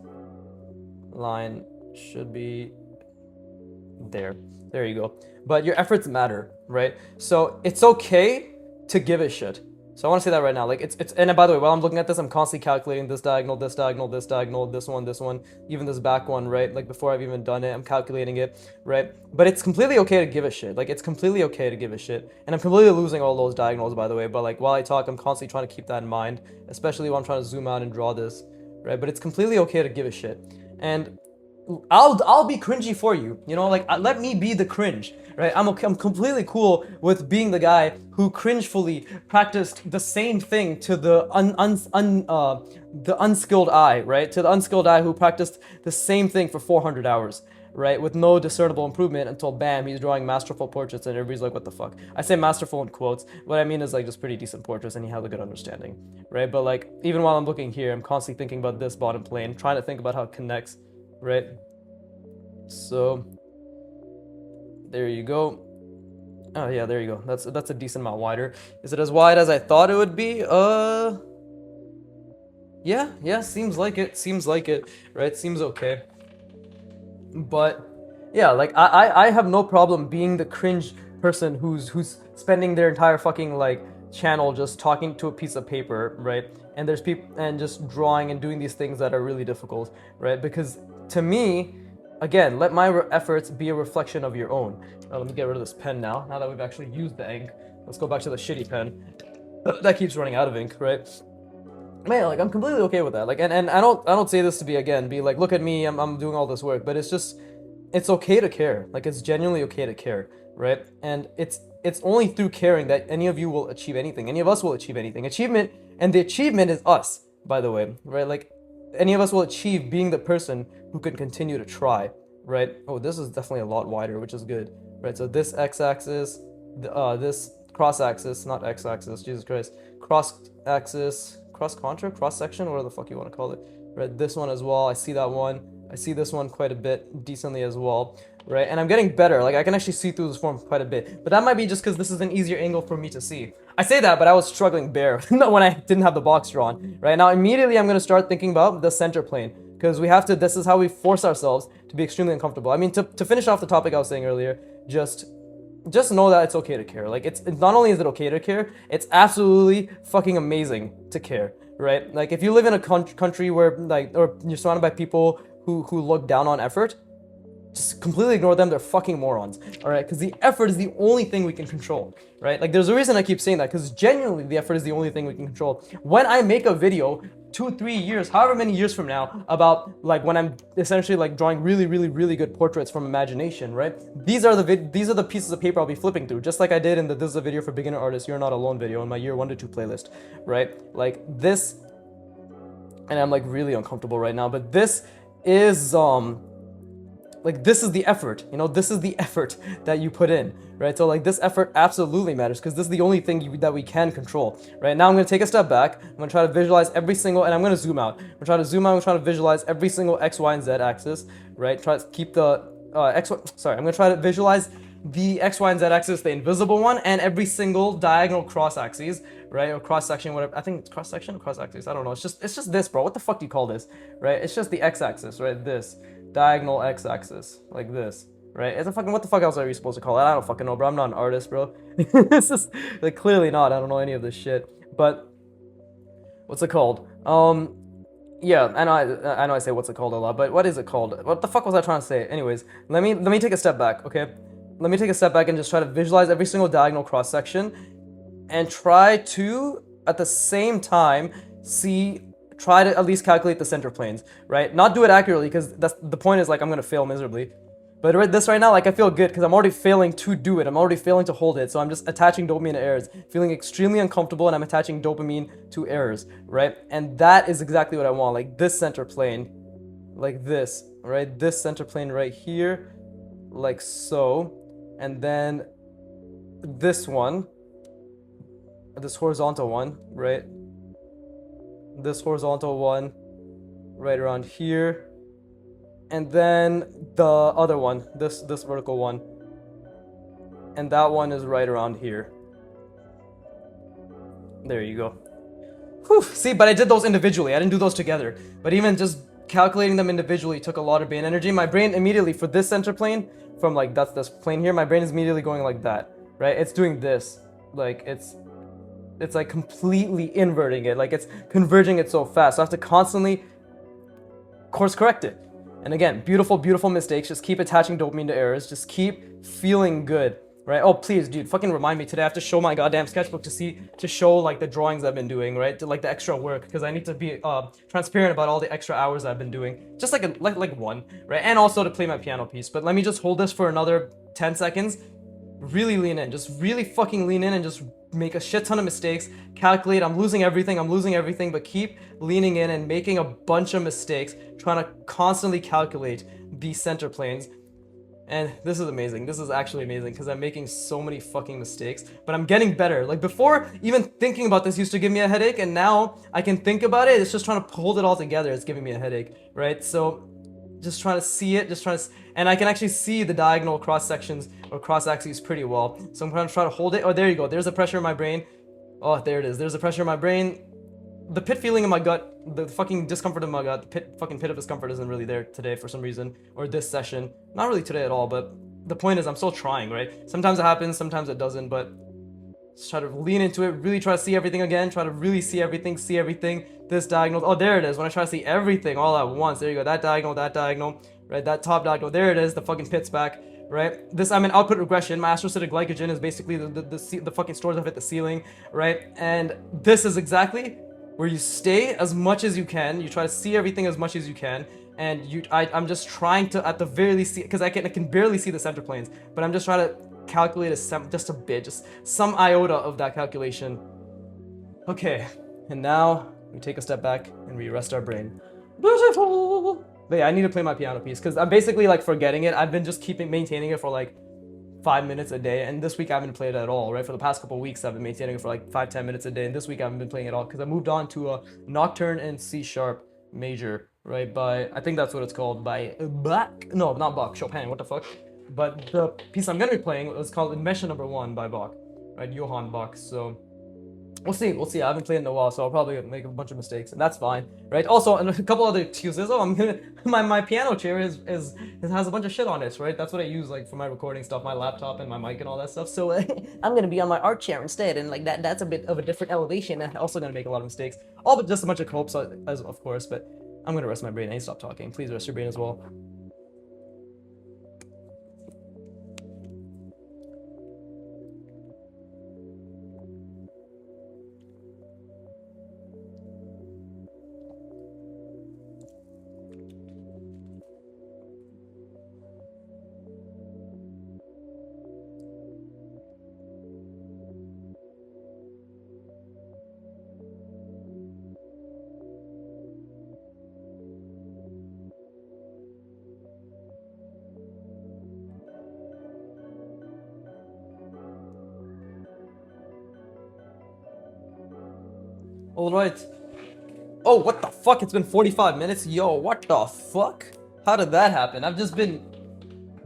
line should be there. There you go. But your efforts matter, right? So it's okay to give a shit. So I want to say that right now, like it's, and by the way, while I'm looking at this, I'm constantly calculating this diagonal, this diagonal, this diagonal, this one, even this back one, right? Like before I've even done it, I'm calculating it, right? But it's completely okay to give a shit. Like it's completely okay to give a shit. And I'm completely losing all those diagonals, by the way. But like while I talk, I'm constantly trying to keep that in mind, especially when I'm trying to zoom out and draw this, right? But it's completely okay to give a shit. And I'll be cringy for you, you know, like let me be the cringe, right? I'm completely cool with being the guy who cringefully practiced the same thing to the unskilled eye, right? To the unskilled eye who practiced the same thing for 400 hours, right? With no discernible improvement until bam, he's drawing masterful portraits and everybody's like, what the fuck? I say masterful in quotes. What I mean is like just pretty decent portraits and he has a good understanding, right? But like even while I'm looking here, I'm constantly thinking about this bottom plane, trying to think about how it connects. Right, so there you go. Oh yeah, there you go. That's a decent amount wider. Is it as wide as I thought it would be? Yeah, seems like it, right? Seems okay. But yeah, like I have no problem being the cringe person who's spending their entire fucking like channel just talking to a piece of paper, right? And there's people and just drawing and doing these things that are really difficult, right? Because to me, again, let my efforts be a reflection of your own. Let me get rid of this pen now that we've actually used the ink. Let's go back to the shitty pen. That keeps running out of ink, right? Man, like I'm completely okay with that. Like, and I don't say this to be like, look at me, I'm doing all this work, but it's just, it's okay to care. Like it's genuinely okay to care, right? And it's only through caring that any of you will achieve anything. Any of us will achieve anything. Achievement, and the achievement is us, by the way, right? Like any of us will achieve being the person who can continue to try, right? Oh, this is definitely a lot wider, which is good, right? So this x-axis, this cross-axis, not x-axis, Jesus Christ, cross-axis, cross-contra, cross-section, whatever the fuck you want to call it, right? This one as well, I see that one. I see this one quite a bit decently as well, right? And I'm getting better. Like I can actually see through this form quite a bit, but that might be just because this is an easier angle for me to see. I say that, but I was struggling bare when I didn't have the box drawn, right? Now immediately I'm going to start thinking about the center plane because we have to, this is how we force ourselves to be extremely uncomfortable. I mean, to finish off the topic I was saying earlier, just know that it's okay to care. Like, it's not only is it okay to care, it's absolutely fucking amazing to care, right? Like, if you live in a country where, like, or you're surrounded by people who look down on effort, just completely ignore them. They're fucking morons, all right? Because the effort is the only thing we can control, right? Like, there's a reason I keep saying that, because genuinely the effort is the only thing we can control. When I make a video 2-3 years, however many years from now, about like when I'm essentially like drawing really good portraits from imagination, right? These are the pieces of paper I'll be flipping through, just like I did in the "This is a video for beginner artists, you're not alone" video in my year 1 to 2 playlist, right? Like this, and I'm like really uncomfortable right now, but this is like, this is the effort, you know, this is the effort that you put in, right? So like, this effort absolutely matters, because this is the only thing that we can control, right? Now I'm going to take a step back. I'm going to try to visualize every single, and I'm going to zoom out. I'm going to try to zoom out. I'm trying to visualize every single X, Y, and Z axis, right? Try to keep the I'm going to try to visualize the X, Y, and Z axis, the invisible one, and every single diagonal cross axes, right? Or cross section, whatever. I think it's cross section or cross axis. I don't know. It's just this, bro. What the fuck do you call this, right? It's just the X axis, right? This diagonal X axis, like this, right? It's a fucking, what the fuck else are you supposed to call it? I don't fucking know, bro. I'm not an artist, bro. This is like clearly not. I don't know any of this shit. But what's it called? Yeah, I know I say what's it called a lot, but what is it called? What the fuck was I trying to say? Anyways, let me take a step back, okay? Let me take a step back and just try to visualize every single diagonal cross section, and try to at the same time try to at least calculate the center planes, right? Not do it accurately, because that's the point, is like I'm gonna fail miserably. But right now, like, I feel good because I'm already failing to do it. I'm already failing to hold it. So I'm just attaching dopamine to errors, feeling extremely uncomfortable, and I'm attaching dopamine to errors, right? And that is exactly what I want. Like this center plane, like this, right? This center plane right here, like so. And then this one, this horizontal one, right? This horizontal one right around here, and then the other one, this vertical one, and that one is right around here. There you go. Whew. See, but I did those individually. I didn't do those together. But even just calculating them individually took a lot of brain energy. My brain immediately, for this center plane, from like that's this plane here, my brain is immediately going like that, right? It's doing this, like it's like completely inverting it, like it's converging it so fast. So I have to constantly course correct it. And again, beautiful mistakes. Just keep attaching dopamine to errors. Just keep feeling good, right? Oh, please, dude, fucking remind me today. I have to show my goddamn sketchbook to show like the drawings I've been doing, right? To like the extra work, because I need to be transparent about all the extra hours I've been doing. Just like one, right? And also to play my piano piece. But let me just hold this for another 10 seconds. Really lean in. Just really fucking lean in and just make a shit ton of mistakes, calculate. I'm losing everything, but keep leaning in and making a bunch of mistakes, trying to constantly calculate these center planes. And this is amazing. This is actually amazing, because I'm making so many fucking mistakes, but I'm getting better. Like before, even thinking about this used to give me a headache, and now I can think about it. It's just trying to hold it all together. It's giving me a headache, right? So just trying to see it, and I can actually see the diagonal cross sections or cross axes pretty well. So I'm going to try to hold it. Oh, there you go. There's the pressure in my brain. Oh, there it is. There's the pressure in my brain. The pit feeling in my gut, the fucking discomfort in my gut, the pit of discomfort isn't really there today for some reason, or this session. Not really today at all, but the point is I'm still trying, right? Sometimes it happens, sometimes it doesn't, but just try to lean into it, really try to see everything again, try to really see everything, this diagonal. Oh, there it is. When I try to see everything all at once, there you go. That diagonal, right? That top diagonal, there it is. The fucking pit's back, right? This, I'm in output regression. My astrocytic glycogen is basically the fucking stores I've hit the ceiling, right? And this is exactly where you stay as much as you can. You try to see everything as much as you can. And I'm just trying to, at the very least, see, because I can barely see the center planes, but I'm just trying to calculate just a bit, just some iota of that calculation. Okay, and now we take a step back and we rest our brain. Beautiful. But yeah, I need to play my piano piece, because I'm basically like forgetting it. I've been just maintaining it for like 5 minutes a day, and this week I haven't played it at all, right? For the past couple of weeks I've been maintaining it for like 5-10 minutes a day, and this week I haven't been playing it at all, because I moved on to a nocturne in C sharp major, right? By, I think that's what it's called, by Bach. No, not Bach, Chopin, what the fuck? But the piece I'm gonna be playing is called Invention Number 1 by Bach, right? Johann Bach. So We'll see. We'll see. I haven't played in a while, so I'll probably make a bunch of mistakes, and that's fine, right? Also, and a couple other excuses. Oh, I'm gonna my piano chair is has a bunch of shit on it, right? That's what I use like for my recording stuff, my laptop and my mic and all that stuff. So I'm gonna be on my art chair instead, and like that's a bit of a different elevation. And also gonna make a lot of mistakes. All but just a bunch of hopes, as of course. But I'm gonna rest my brain. I need to stop talking. Please rest your brain as well. All right. Oh, what the fuck? It's been 45 minutes. Yo, what the fuck? How did that happen? I've just been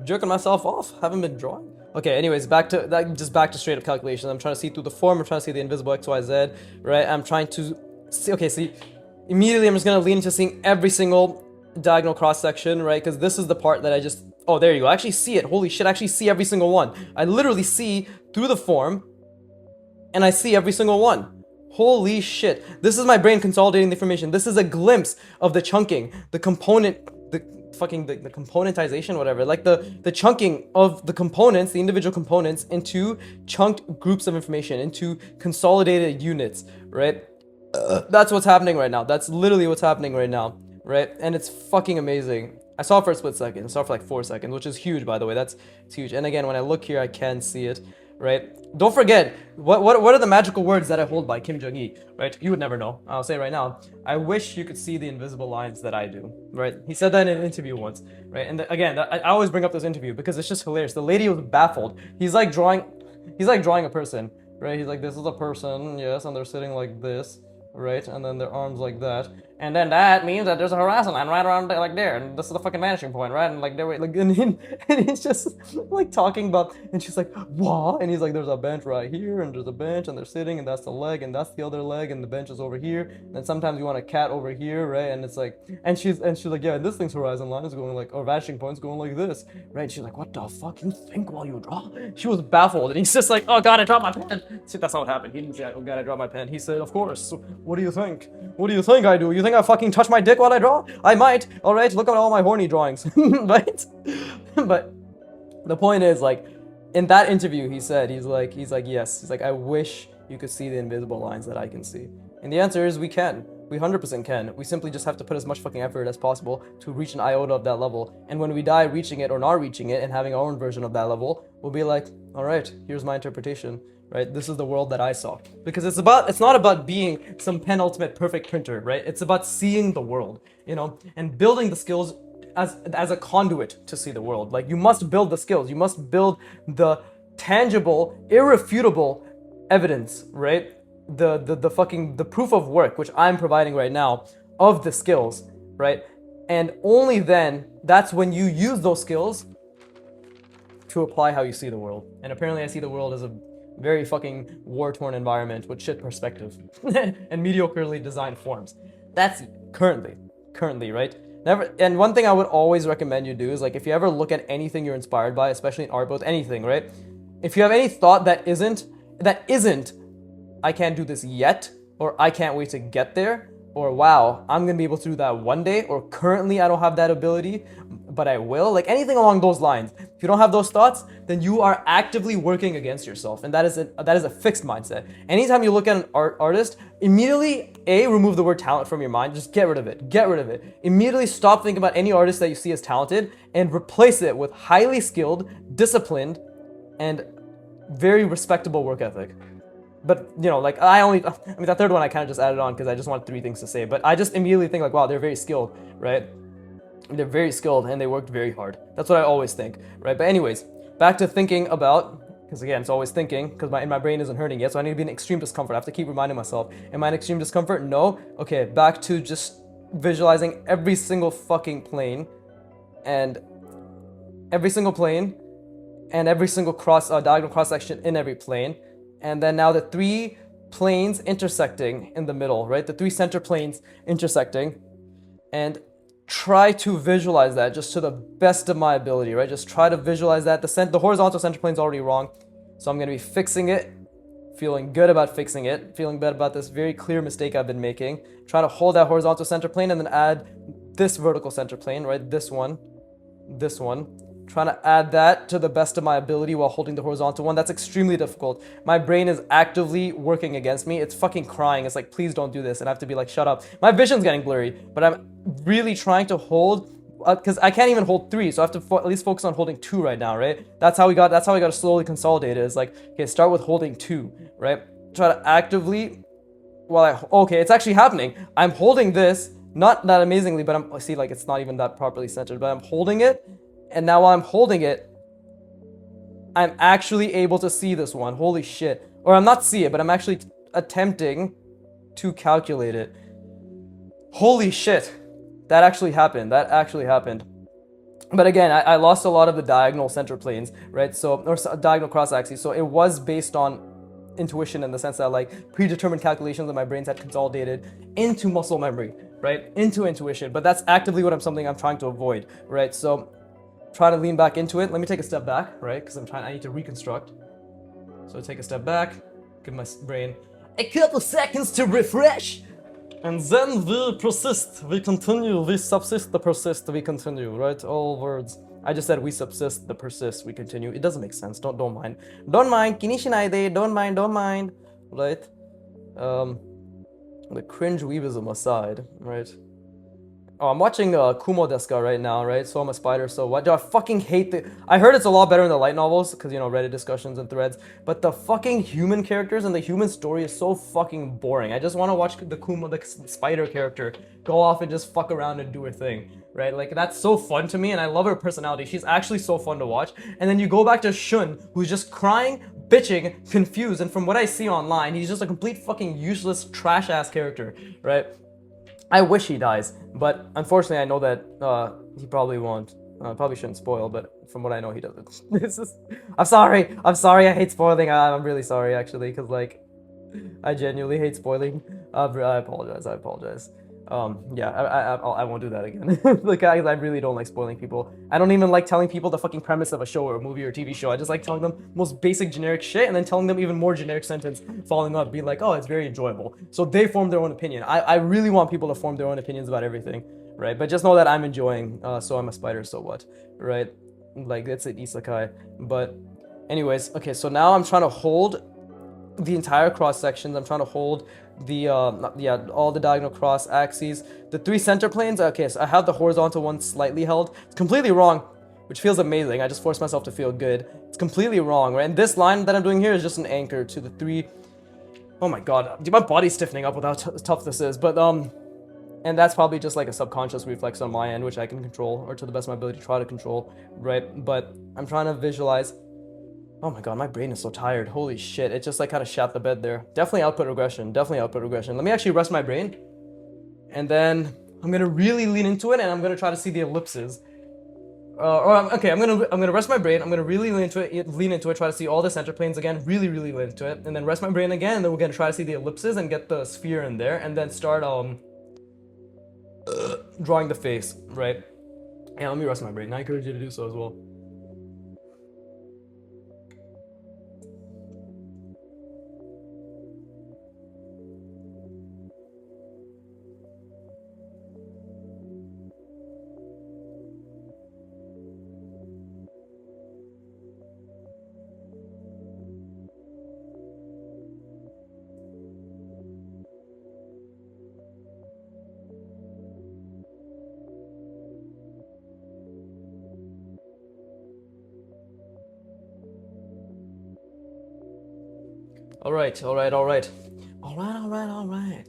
jerking myself off. Haven't been drawing. Okay, anyways, back to straight up calculations. I'm trying to see through the form. I'm trying to see the invisible XYZ, right? I'm trying to see. Okay, see. Immediately, I'm just gonna lean into seeing every single diagonal cross section, right? Because this is the part that I just. Oh, there you go. I actually see it. Holy shit! I actually see every single one. I literally see through the form, and I see every single one. Holy shit. This is my brain consolidating the information. This is a glimpse of the chunking, the component, the componentization, whatever. Like the chunking of the components, the individual components into chunked groups of information, into consolidated units, right? That's what's happening right now. That's literally what's happening right now, right? And it's fucking amazing. I saw it for a split second. I saw it for like 4 seconds, which is huge, by the way. It's huge. And again, when I look here, I can see it, right? Don't forget, what are the magical words that I hold by Kim Jong-il, right? You would never know. I'll say it right now. I wish you could see the invisible lines that I do, right? He said that in an interview once, right? And again, I always bring up this interview because it's just hilarious. The lady was baffled. He's like drawing a person, right? He's like, this is a person, yes, and they're sitting like this, right? And then their arms like that. And then that means that there's a horizon line right around like there, and this is the fucking vanishing point, right? And like there, like, and he's just like talking about, and she's like, what? And he's like, there's a bench right here, and there's a bench, and they're sitting, and that's the leg, and that's the other leg, and the bench is over here. And then sometimes you want a cat over here, right? And it's like, and she's like, yeah, this thing's horizon line is going like, or vanishing point's going like this, right? And she's like, what the fuck? You think while you draw? She was baffled, and he's just like, oh god, I dropped my pen. See, that's not what happened. He didn't say, oh god, I dropped my pen. He said, of course. What do you think? What do you think I do? You think I fucking touch my dick while I draw? I might. All right, look at all my horny drawings, right? But the point is, like, in that interview, he said, he's like, yes. He's like, I wish you could see the invisible lines that I can see. And the answer is we can. We 100% can. We simply just have to put as much fucking effort as possible to reach an iota of that level. And when we die reaching it or not reaching it and having our own version of that level, we'll be like, all right, here's my interpretation. Right? This is the world that I saw. Because it's not about being some penultimate perfect printer, right? It's about seeing the world, you know, and building the skills as a conduit to see the world. Like, you must build the skills. You must build the tangible, irrefutable evidence, right? The proof of work, which I'm providing right now, of the skills, right? And only then, that's when you use those skills to apply how you see the world. And apparently I see the world as a very fucking war-torn environment with shit perspective and mediocrely designed forms. That's currently, right? Never. And one thing I would always recommend you do is, like, if you ever look at anything you're inspired by, especially in art, both anything, right? If you have any thought that isn't, I can't do this yet, or I can't wait to get there, or wow, I'm gonna be able to do that one day, or currently I don't have that ability, but I will, like anything along those lines. If you don't have those thoughts, then you are actively working against yourself, and that is a fixed mindset. Anytime you look at an artist, immediately remove the word talent from your mind. Just get rid of it. Immediately stop thinking about any artist that you see as talented and replace it with highly skilled, disciplined, and very respectable work ethic. But, you know, like, that third one I kind of just added on because I just wanted 3 things to say. But I just immediately think, like, wow, they're very skilled, right? They're very skilled and they worked very hard. That's what I always think, right? But anyways, back to thinking about, because again, it's always thinking, because my brain isn't hurting yet, so I need to be in extreme discomfort. I have to keep reminding myself, am I in extreme discomfort? No. Okay, back to just visualizing every single fucking plane, and every single diagonal cross section in every plane. And then now the 3 planes intersecting in the middle, right? The three center planes intersecting, and try to visualize that just to the best of my ability, right? Just try to visualize that. The horizontal center plane is already wrong, so I'm going to be fixing it, feeling good about fixing it, feeling bad about this very clear mistake I've been making. Try to hold that horizontal center plane and then add this vertical center plane, right? This one. Trying to add that to the best of my ability while holding the horizontal one. That's extremely difficult. My brain is actively working against me. It's fucking crying. It's like, please don't do this. And I have to be like, shut up. My vision's getting blurry, but I'm really trying to hold, because I can't even hold 3, so I have to at least focus on holding 2 right now, right? That's how we got to slowly consolidate it. It's like, okay, start with holding 2, right? Try to actively, okay, it's actually happening. I'm holding this, not that amazingly, but see, like, it's not even that properly centered, but I'm holding it. And now while I'm holding it, I'm actually able to see this one. Holy shit. Or I'm not see it, but I'm actually attempting to calculate it. Holy shit. That actually happened. But again, I lost a lot of the diagonal center planes, right? So, or diagonal cross axes. So it was based on intuition in the sense that like predetermined calculations that my brains had consolidated into muscle memory, right? Into intuition. But that's actively something I'm trying to avoid, right? So try to lean back into it. Let me take a step back, right? Because I need to reconstruct. So take a step back, give my brain a couple seconds to refresh. And then we persist, we continue, we subsist, the persist, we continue, right? All words. I just said we subsist, the persist, we continue. It doesn't make sense, don't mind. Don't mind, kinishinai don't mind, right? The cringe weebism aside, right? Oh, I'm watching Kumo Deska right now, right? So I'm a spider, so what? I fucking hate I heard it's a lot better in the light novels, because, you know, Reddit discussions and threads, but the fucking human characters and the human story is so fucking boring. I just want to watch the spider character go off and just fuck around and do her thing, right? Like, that's so fun to me, and I love her personality. She's actually so fun to watch. And then you go back to Shun, who's just crying, bitching, confused, and from what I see online, he's just a complete fucking useless, trash-ass character, right? I wish he dies, but unfortunately I know that he probably won't. Probably shouldn't spoil, but from what I know he doesn't. I'm sorry, I hate spoiling. I'm really sorry actually, because like, I genuinely hate spoiling. I apologize. Yeah, I won't do that again. Like, I really don't like spoiling people. I don't even like telling people the fucking premise of a show or a movie or TV show. I just like telling them most basic generic shit and then telling them even more generic sentence following up, being like, oh, it's very enjoyable. So they form their own opinion. I really want people to form their own opinions about everything, right? But just know that I'm enjoying, so I'm a spider, so what, right? Like, it's an isekai. But anyways, okay, so now I'm trying to hold the entire cross sections. I'm trying to hold the all the diagonal cross axes, the 3 center planes. Okay, so I have the horizontal one slightly held. It's completely wrong, which feels amazing. I just forced myself to feel good. It's completely wrong, right? And this line that I'm doing here is just an anchor to the 3. Oh my god, my body's stiffening up with how tough this is. But and that's probably just like a subconscious reflex on my end, which I can control, or to the best of my ability try to control, right? But I'm trying to visualize. Oh my god, my brain is so tired. Holy shit, it just like kind of shat the bed there. Definitely output regression. Let me actually rest my brain. And then I'm gonna really lean into it, and I'm gonna try to see the ellipses. Okay, I'm gonna rest my brain. I'm gonna really lean into it, try to see all the center planes again, really lean into it, and then rest my brain again, and then we're gonna try to see the ellipses and get the sphere in there, and then start drawing the face, right? Yeah, let me rest my brain. I encourage you to do so as well. All right.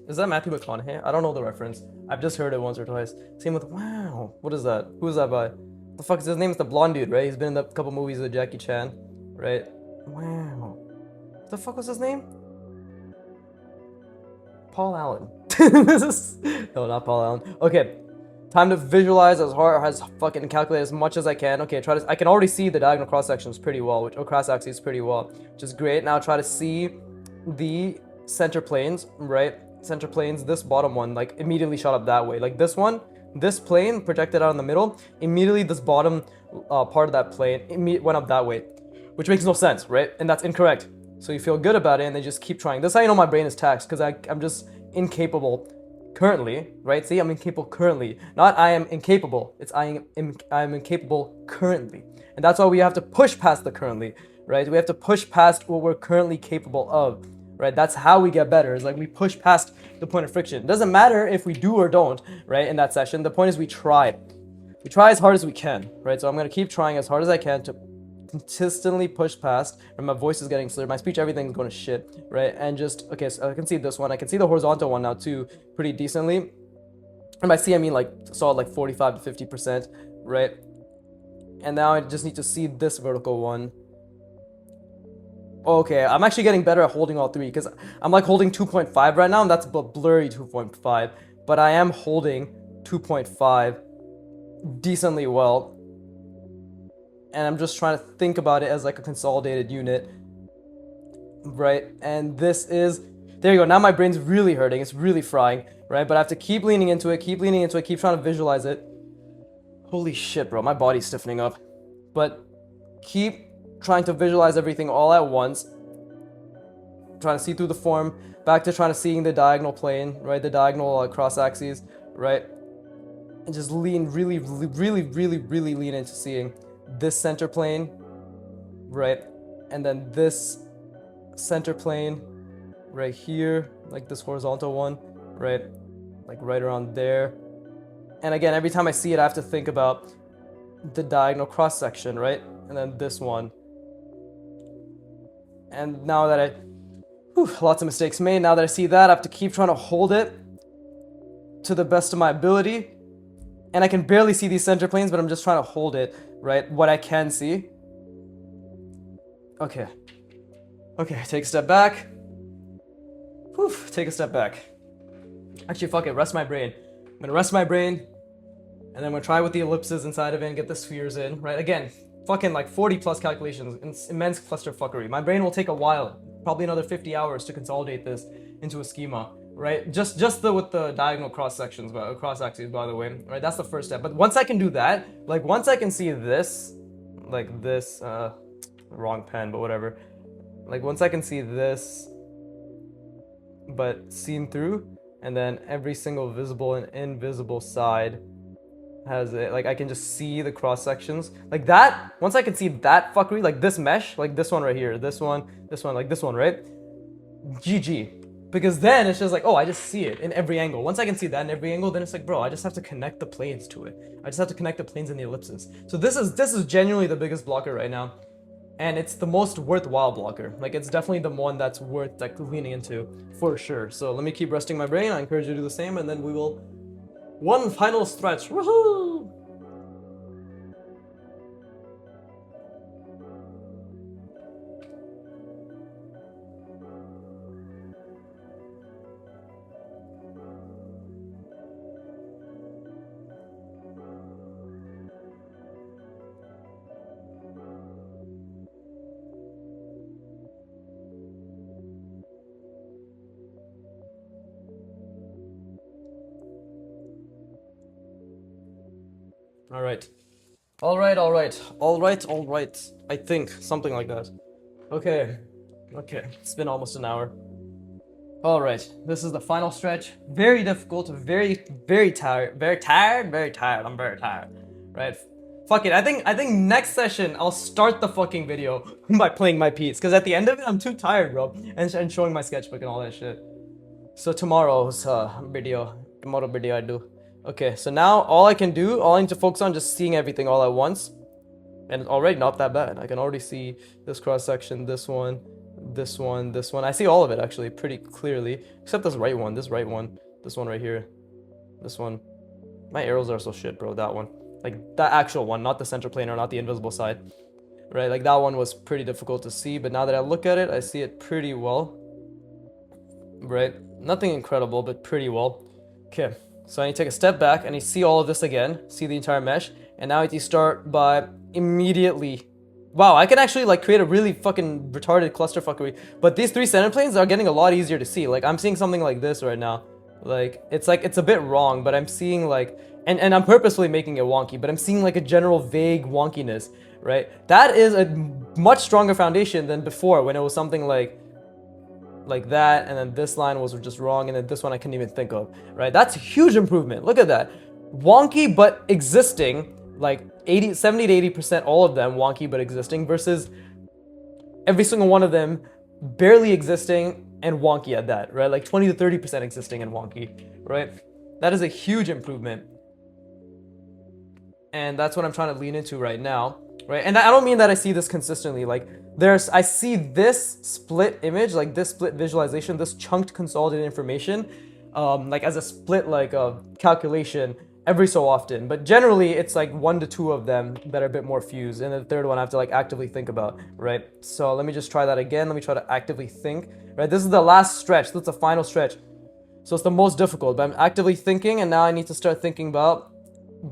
Is that Matthew McConaughey? I don't know the reference. I've just heard it once or twice. Same with wow. What is that? Who is that by? The fuck is his name? Is the blonde dude, right? He's been in a couple movies with Jackie Chan, right? Wow. What the fuck was his name? Paul Allen. No, not Paul Allen. Okay. Time to visualize as hard as fucking calculate as much as I can. Okay, I can already see the diagonal cross sections pretty well, or cross axes pretty well, which is great. Now try to see the center planes, right? Center planes, this bottom one, like, immediately shot up that way. Like, this one, this plane projected out in the middle, immediately this bottom part of that plane went up that way, which makes no sense, right? And that's incorrect. So you feel good about it, and then just keep trying. This is how you know my brain is taxed, because I'm just incapable currently, right? See, I'm incapable currently. Not I am incapable. It's I am incapable currently. And that's why we have to push past the currently, right? We have to push past what we're currently capable of, right? That's how we get better. It's like we push past the point of friction. It doesn't matter if we do or don't, right? In that session, the point is we try. We try as hard as we can, right? So I'm gonna keep trying as hard as I can to consistently push past, and my voice is getting slurred, my speech, everything's going to shit, right? And just, okay, so I can see this one, I can see the horizontal one now too, pretty decently. And by see, I mean like solid, like 45 to 50%, right? And now I just need to see this vertical one. Okay, I'm actually getting better at holding all three, because I'm like holding 2.5 right now, and that's a blurry 2.5, but I am holding 2.5 decently well. And I'm just trying to think about it as like a consolidated unit, right? And this is, there you go, now my brain's really hurting, it's really frying, right? But I have to keep leaning into it, keep trying to visualize it. Holy shit, bro, my body's stiffening up. But keep trying to visualize everything all at once, trying to see through the form, back to trying to seeing the diagonal plane, right? The diagonal cross axes, right? And just lean, really lean into seeing this center plane, right? And then this center plane right here, like this horizontal one, right? Like right around there. And again, every time I see it, I have to think about the diagonal cross section, right? And then this one. And now that lots of mistakes made. Now that I see that, I have to keep trying to hold it to the best of my ability. And I can barely see these center planes, but I'm just trying to hold it, right? What I can see. Okay. Okay, take a step back. Whew, take a step back. Actually, fuck it, rest my brain. I'm gonna rest my brain, and then I'm gonna try with the ellipses inside of it and get the spheres in, right? Again, fucking like 40 plus calculations, immense cluster fuckery. My brain will take a while, probably another 50 hours to consolidate this into a schema. Right, just with the diagonal cross sections, cross axes, by the way, right? That's the first step. But once I can do that, like once I can see this, like this, wrong pen, but whatever. Like once I can see this, but seen through, and then every single visible and invisible side has it. Like I can just see the cross sections, like that. Once I can see that fuckery, like this mesh, like this one right here, this one, like this one, right? GG. Because then it's just like, oh, I just see it in every angle. Once I can see that in every angle, then it's like, bro, I just have to connect the planes to it. I just have to connect the planes and the ellipses. So this is genuinely the biggest blocker right now. And it's the most worthwhile blocker. Like, it's definitely the one that's worth like leaning into, for sure. So let me keep resting my brain. I encourage you to do the same, and then we will... One final stretch. Woohoo! All right. I think something like that. Okay. It's been almost an hour. All right. This is the final stretch. Very difficult. Very tired. Very tired. I'm very tired. Right. Fuck it. I think next session I'll start the fucking video by playing my piece, because at the end of it I'm too tired, bro, and showing my sketchbook and all that shit. So tomorrow's video I do. Okay, so now all I need to focus on just seeing everything all at once. And it's already not that bad. I can already see this cross section, this one. I see all of it actually pretty clearly, except this right one, this one right here, this one. My arrows are so shit, bro. That one, like that actual one, not the center plane or not the invisible side, right? Like that one was pretty difficult to see, but now that I look at it, I see it pretty well, right? Nothing incredible, but pretty well. Okay. So I need to take a step back, and you see all of this again, see the entire mesh, and now I need to start by immediately Wow, I can actually like create a really fucking retarded clusterfuckery. But these three center planes are getting a lot easier to see. Like I'm seeing something like this right now. Like it's a bit wrong, but I'm seeing like and I'm purposefully making it wonky, but I'm seeing like a general vague wonkiness, right? That is a much stronger foundation than before when it was something like that, and then this line was just wrong, and then this one I couldn't even think of, right? That's a huge improvement. Look at that. Wonky but existing, like 70 to 80% all of them wonky but existing versus every single one of them barely existing and wonky at that, right? Like 20 to 30% existing and wonky, right? That is a huge improvement. And that's what I'm trying to lean into right now, right? And I don't mean that I see this consistently. Like I see this split image, like this split visualization, this chunked consolidated information, like as a split like a calculation every so often. But generally it's like 1 to 2 of them that are a bit more fused, and the third one I have to like actively think about, right? So let me just try that again. Let me try to actively think, right? This is the last stretch. That's the final stretch. So it's the most difficult, but I'm actively thinking, and now I need to start thinking about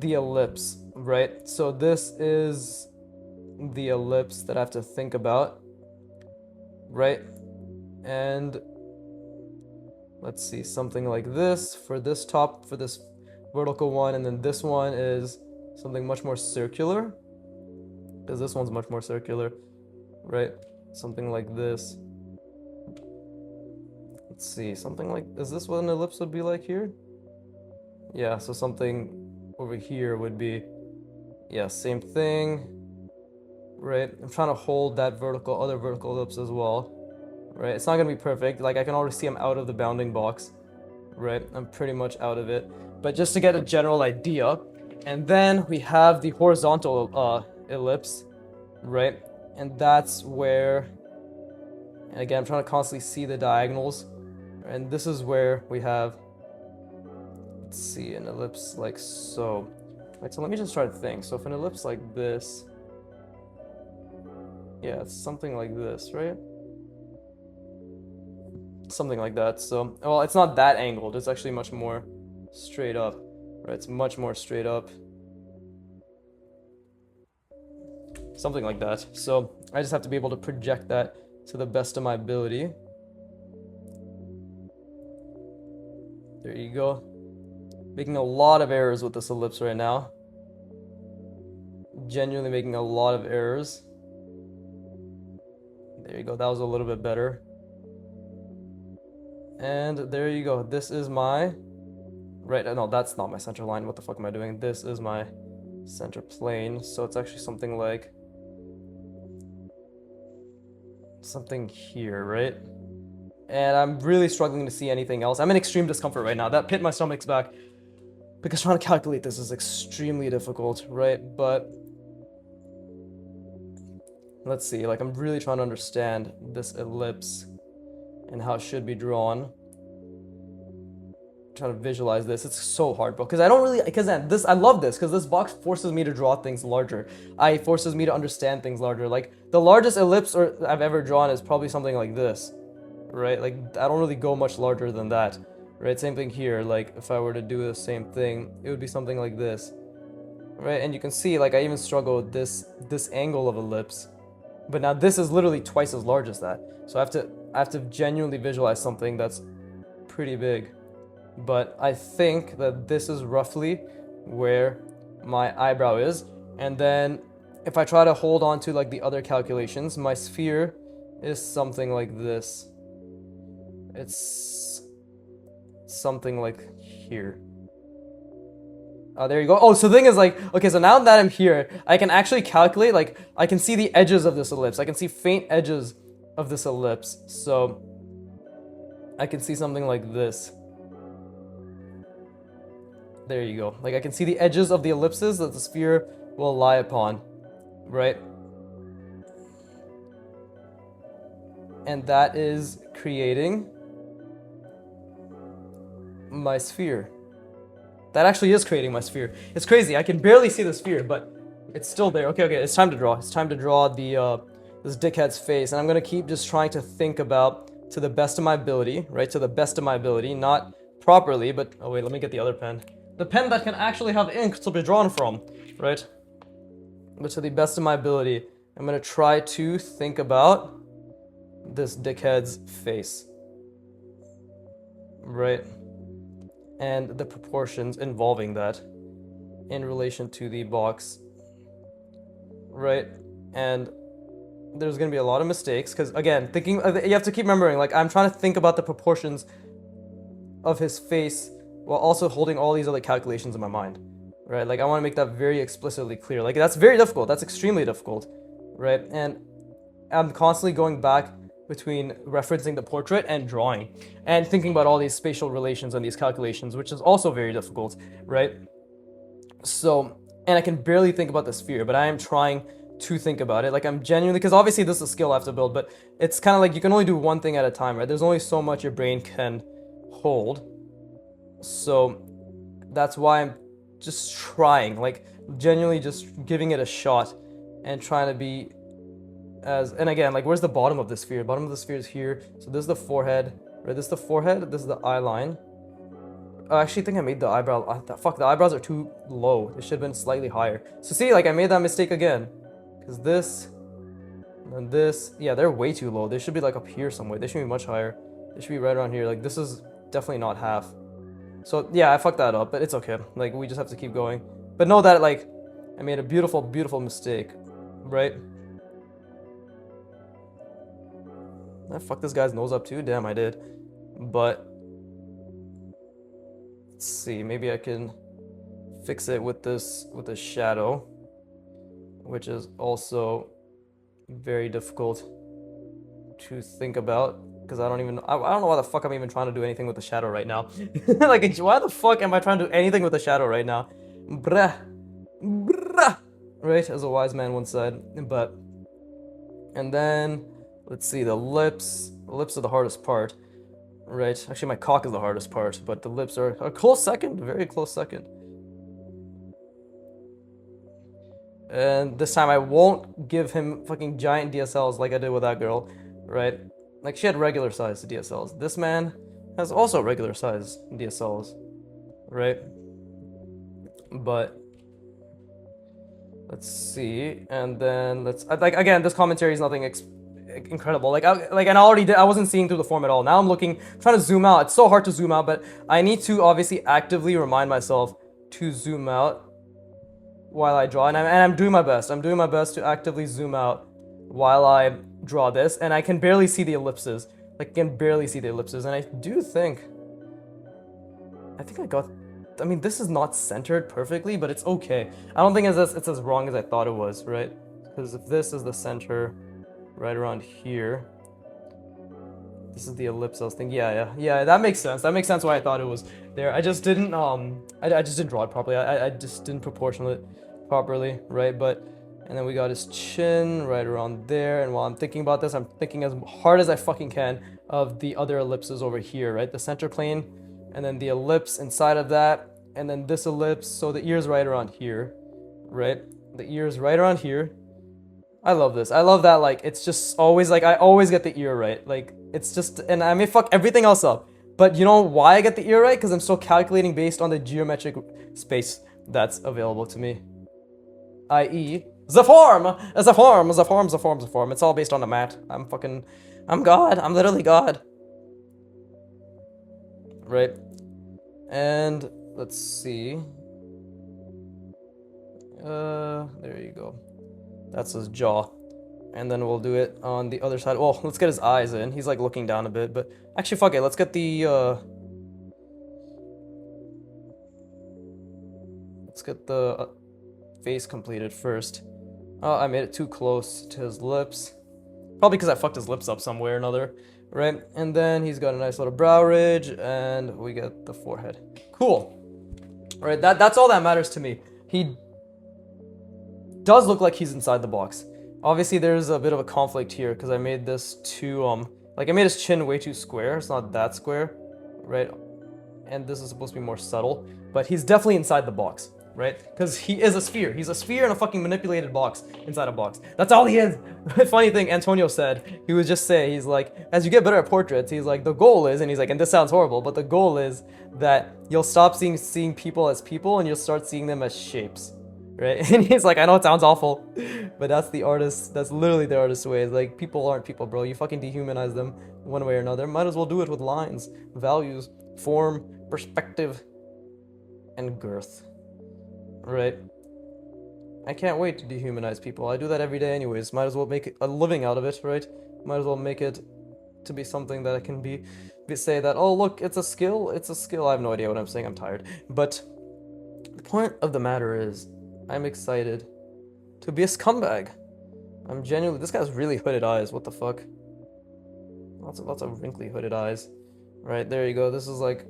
the ellipse, right? So this is the ellipse that I have to think about, right? And let's see, something like this for this top, for this vertical one, and then this one is something much more circular, because this one's much more circular, right? Something like this. Let's see, something like, is this what an ellipse would be like here? Yeah, so something over here would be, yeah, same thing, right? I'm trying to hold that other vertical ellipse as well, right? It's not gonna be perfect. Like I can already see I'm out of the bounding box, right? I'm pretty much out of it, but just to get a general idea. And then we have the horizontal ellipse, right? And that's where, and again, I'm trying to constantly see the diagonals, and this is where we have, let's see, an ellipse like so. Right, so let me just try to think. So if an ellipse like this, yeah, it's something like this, right? Something like that. So, well, it's not that angled. It's actually much more straight up, right? It's much more straight up. Something like that. So I just have to be able to project that to the best of my ability. There you go. Making a lot of errors with this ellipse right now. Genuinely making a lot of errors. There you go. That was a little bit better. And there you go. This is my... Right, no, that's not my center line. What the fuck am I doing? This is my center plane. So it's actually something like... something here, right? And I'm really struggling to see anything else. I'm in extreme discomfort right now. That pit my stomach's back, because trying to calculate this is extremely difficult, right? But let's see, like I'm really trying to understand this ellipse and how it should be drawn. I'm trying to visualize this. It's so hard, bro, because I don't really, because this, I love this, because this box forces me to draw things larger. It forces me to understand things larger. Like the largest ellipse I've ever drawn is probably something like this, right? Like I don't really go much larger than that. Right, same thing here. Like if I were to do the same thing, it would be something like this, right? And you can see, like I even struggle with this angle of ellipse, but now this is literally twice as large as that. So I have to genuinely visualize something that's pretty big. But I think that this is roughly where my eyebrow is, and then if I try to hold on to like the other calculations, my sphere is something like this. It's something like here. There you go. Oh, so the thing is, like, okay, so now that I'm here, I can actually calculate, like, I can see the edges of this ellipse. I can see faint edges of this ellipse. So I can see something like this. There you go. Like I can see the edges of the ellipses that the sphere will lie upon, right? And that is creating my sphere. That actually is creating my sphere. It's crazy. I can barely see the sphere, but it's still there. Okay, it's time to draw. It's time to draw the this dickhead's face, and I'm gonna keep just trying to think about to the best of my ability, right? To the best of my ability, not properly, but oh wait, let me get the other pen. The pen that can actually have ink to be drawn from, right? But to the best of my ability, I'm gonna try to think about this dickhead's face, right? And the proportions involving that in relation to the box, right? And there's gonna be a lot of mistakes because, again, thinking, you have to keep remembering, like, I'm trying to think about the proportions of his face while also holding all these other calculations in my mind, right? Like, I want to make that very explicitly clear. Like, that's very difficult. That's extremely difficult, right? And I'm constantly going back between referencing the portrait and drawing and thinking about all these spatial relations and these calculations, which is also very difficult, right? So, and I can barely think about the sphere, but I am trying to think about it. Like, I'm genuinely, because obviously this is a skill I have to build, but it's kind of like you can only do one thing at a time, right? There's only so much your brain can hold. So that's why I'm just trying, like, genuinely just giving it a shot and trying to be as, and again, like, where's the bottom of the sphere? Bottom of the sphere is here. So this is the forehead, right? This is the forehead. This is the eye line. I actually think I made the eyebrow. Fuck, the eyebrows are too low. They should have been slightly higher. So see, like, I made that mistake again. Because this, and this, yeah, they're way too low. They should be, like, up here somewhere. They should be much higher. They should be right around here. Like, this is definitely not half. So, yeah, I fucked that up, but it's okay. Like, we just have to keep going. But know that, like, I made a beautiful, beautiful mistake, right? I fucked this guy's nose up too? Damn, I did. But let's see, maybe I can fix it with this, with a shadow, which is also very difficult to think about because I don't know why the fuck I'm even trying to do anything with the shadow right now. Like, why the fuck am I trying to do anything with the shadow right now? Bruh. Right, as a wise man once said. But, and then let's see, the lips. The lips are the hardest part. Right, actually my cock is the hardest part, but the lips are a close second, very close second. And this time I won't give him fucking giant DSLs like I did with that girl, right? Like, she had regular sized DSLs. This man has also regular sized DSLs, right? But let's see, and then let's, like, again, this commentary is nothing incredible. Like, and I wasn't seeing through the form at all. Now I'm trying to zoom out. It's so hard to zoom out, but I need to obviously actively remind myself to zoom out while I draw, and I'm doing my best. I'm doing my best to actively zoom out while I draw this, and I can barely see the ellipses. Like, I can barely see the ellipses, and I think I got, I mean, this is not centered perfectly, but it's okay. I don't think it's as wrong as I thought it was, right? Because if this is the center right around here, this is the ellipse I was thinking. Yeah, that makes sense. That makes sense why I thought it was there. I just didn't I just didn't draw it properly. I just didn't proportion it properly, right? But, and then we got his chin right around there, and while I'm thinking about this, I'm thinking as hard as I fucking can of the other ellipses over here, right? The center plane, and then the ellipse inside of that, and then this ellipse, so the ear's right around here, right? The ear's right around here. I love this. I love that, like, it's just always, like, I always get the ear right. Like, it's just, and I may fuck everything else up, but you know why I get the ear right? Because I'm still calculating based on the geometric space that's available to me. I.e., the form! The form. It's all based on the mat. I'm God. I'm literally God. Right? And, let's see. There you go. That's his jaw. And then we'll do it on the other side. Well, let's get his eyes in. He's, like, looking down a bit, but actually, fuck it. Let's get the, face completed first. Oh, I made it too close to his lips. Probably because I fucked his lips up somewhere or another, right? And then he's got a nice little brow ridge, and we get the forehead. Cool. Right, that's all that matters to me. He does look like he's inside the box. Obviously, there's a bit of a conflict here, because I made this too, like, I made his chin way too square. It's not that square, right? And this is supposed to be more subtle, but he's definitely inside the box, right? Because he is a sphere. He's a sphere in a fucking manipulated box inside a box. That's all he is. Funny thing Antonio said, he would just say, he's like, as you get better at portraits, he's like, the goal is, and he's like, and this sounds horrible, but the goal is that you'll stop seeing people as people and you'll start seeing them as shapes, right? And he's like, I know it sounds awful, but that's the artist. That's literally the artist's way. Like, people aren't people, bro. You fucking dehumanize them one way or another. Might as well do it with lines, values, form, perspective, and girth, right? I can't wait to dehumanize people. I do that every day anyways. Might as well make a living out of it, right? Might as well make it to be something that can be say that, oh look, it's a skill. It's a skill. I have no idea what I'm saying. I'm tired. But the point of the matter is, I'm excited to be a scumbag. I'm genuinely. This guy's really hooded eyes. What the fuck? Lots of wrinkly hooded eyes. Right there you go. This is like,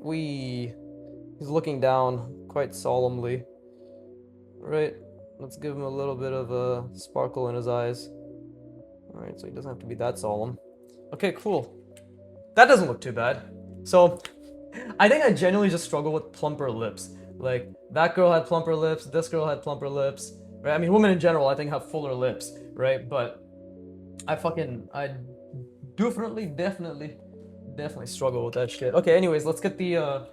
he's looking down quite solemnly. Right. Let's give him a little bit of a sparkle in his eyes. All right, so he doesn't have to be that solemn. Okay, cool. That doesn't look too bad. So, I think I genuinely just struggle with plumper lips. Like, that girl had plumper lips, this girl had plumper lips, right? I mean, women in general, I think, have fuller lips, right? But I definitely struggle with that shit. Okay, anyways, let's get the,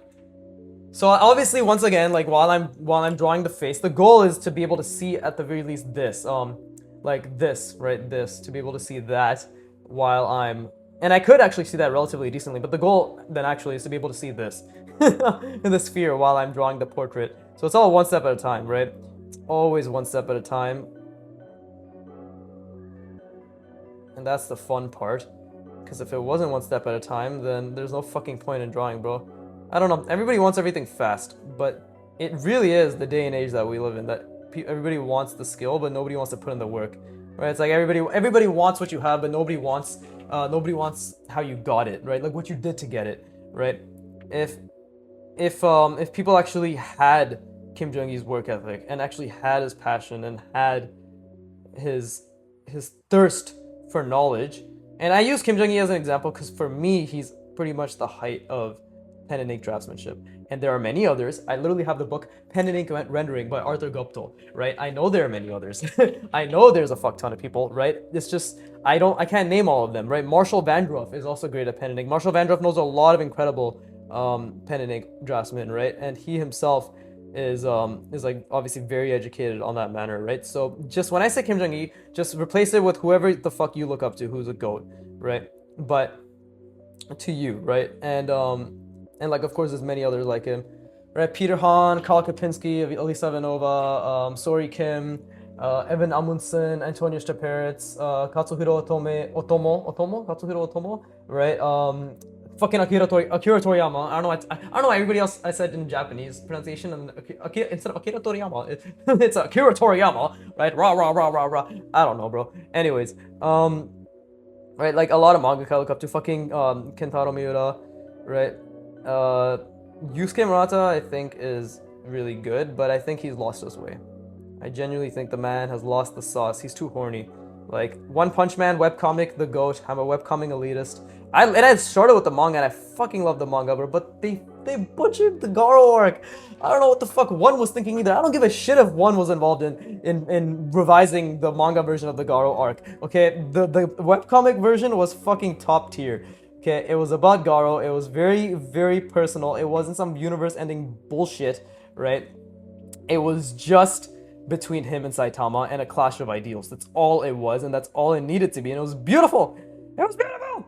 So obviously, once again, like, while I'm drawing the face, the goal is to be able to see at the very least this, like this, right? This, to be able to see that while I'm, and I could actually see that relatively decently, but the goal then actually is to be able to see this, in the sphere while I'm drawing the portrait. So it's all one step at a time, right? It's always one step at a time. And that's the fun part. Because if it wasn't one step at a time, then there's no fucking point in drawing, bro. I don't know, everybody wants everything fast, but it really is the day and age that we live in, that everybody wants the skill, but nobody wants to put in the work, right? It's like everybody wants what you have, but nobody wants how you got it, right? Like what you did to get it, right? If people actually had Kim Jong-il's work ethic and actually had his passion and had his thirst for knowledge, and I use Kim Jong-il as an example because for me he's pretty much the height of pen and ink draftsmanship, and there are many others. I literally have the book Pen and Ink Rendering by Arthur Guptill, right? I know there are many others. I know there's a fuck ton of people, right? It's just I can't name all of them, right? Marshall Vandroff is also great at pen and ink. Marshall Vandroff knows a lot of incredible pen and ink draftsmen, right? And he himself is like obviously very educated on that manner, right? So just when I say Kim Jong-il, just replace it with whoever the fuck you look up to, who's a goat, right? But to you, right? And like, of course, there's many others like him, right? Peter Han, Karl Kapinski, Elisa Ivanova, Sori Kim, Evan Amundsen, Antonio Staperitz, Katsuhiro Katsuhiro Otomo, right? Fucking Akira Toriyama. I don't know why everybody else I said in Japanese pronunciation, and instead of Akira Toriyama, it's Akira Toriyama, right? Rah rah rah rah rah. I don't know, bro. Anyways, right? Like a lot of mangaka I look up to. Fucking Kentaro Miura, right? Yusuke Murata, I think, is really good, but I think he's lost his way. I genuinely think the man has lost the sauce. He's too horny. Like, One Punch Man, webcomic, the GOAT. I'm a webcomic elitist. I started with the manga, and I fucking love the manga, but they butchered the Garo arc. I don't know what the fuck One was thinking either. I don't give a shit if One was involved in revising the manga version of the Garo arc. Okay, the webcomic version was fucking top tier. Okay, it was about Garo. It was very, very personal. It wasn't some universe-ending bullshit, right? It was just between him and Saitama and a clash of ideals. That's all it was, and that's all it needed to be, and it was beautiful! It was beautiful!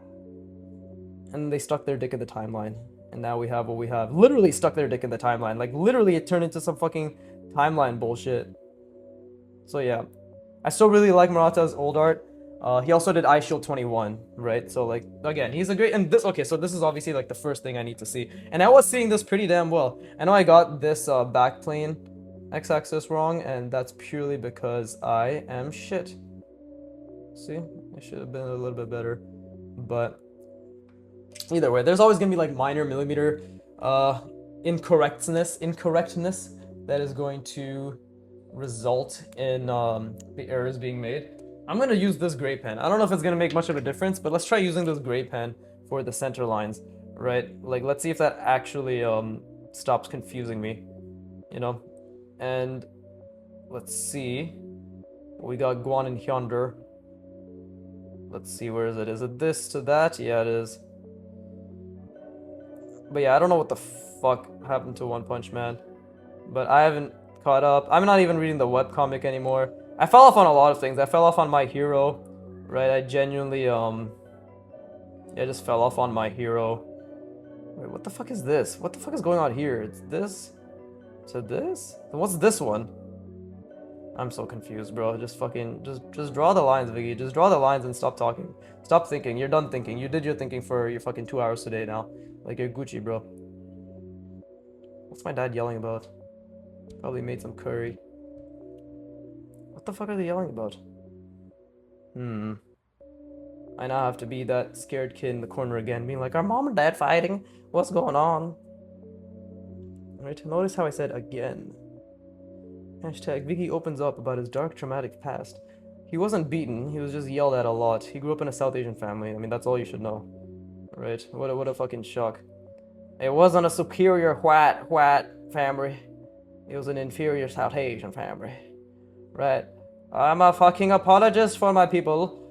And they stuck their dick in the timeline, and now we have what we have. Literally stuck their dick in the timeline. Like, literally it turned into some fucking timeline bullshit. So yeah. I still really like Murata's old art. He also did I Shield 21, right? So like, again, he's a great, and this, okay, so this is obviously like the first thing I need to see. And I was seeing this pretty damn well. I know I got this backplane x-axis wrong, and that's purely because I am shit. See? I should have been a little bit better. But either way, there's always gonna be like minor millimeter incorrectness that is going to result in the errors being made. I'm gonna use this gray pen. I don't know if it's gonna make much of a difference, but let's try using this gray pen for the center lines, right? Like, let's see if that actually stops confusing me, you know? And let's see. We got Guan and Hyundai. Let's see, where is it? Is it this to that? Yeah, it is. But yeah, I don't know what the fuck happened to One Punch Man, but I haven't caught up. I'm not even reading the webcomic anymore. I fell off on a lot of things. I fell off on My Hero, right? I genuinely, yeah, I just fell off on My Hero. Wait, what the fuck is this? What the fuck is going on here? It's this? To this? What's this one? I'm so confused, bro. Just fucking, just draw the lines, Viggy. Just draw the lines and stop talking. Stop thinking. You're done thinking. You did your thinking for your fucking 2 hours today now. Like, you're Gucci, bro. What's my dad yelling about? Probably made some curry. What the fuck are they yelling about? I now have to be that scared kid in the corner again, being like, are mom and dad fighting? What's going on? Right, notice how I said again. Hashtag Vicky opens up about his dark traumatic past. He wasn't beaten, he was just yelled at a lot. He grew up in a South Asian family. I mean, that's all you should know. Right? What a fucking shock. It wasn't a superior white family. It was an inferior South Asian family. Right? I'm a fucking apologist for my people.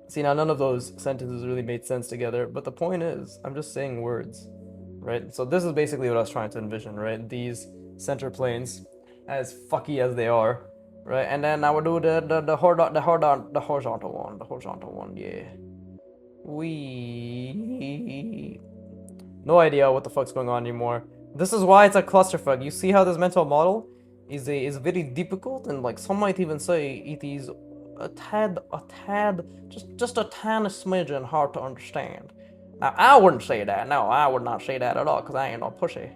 See, now none of those sentences really made sense together, but the point is, I'm just saying words. Right? So this is basically what I was trying to envision, right? These center planes, as fucky as they are, right? And then I would do the horizontal one, yeah. No idea what the fuck's going on anymore. This is why it's a clusterfuck. You see how this mental model is very difficult, and like some might even say it is a tad, just a tiny smidgen hard to understand. Now, I wouldn't say that. No, I would not say that at all, because I ain't no pussy.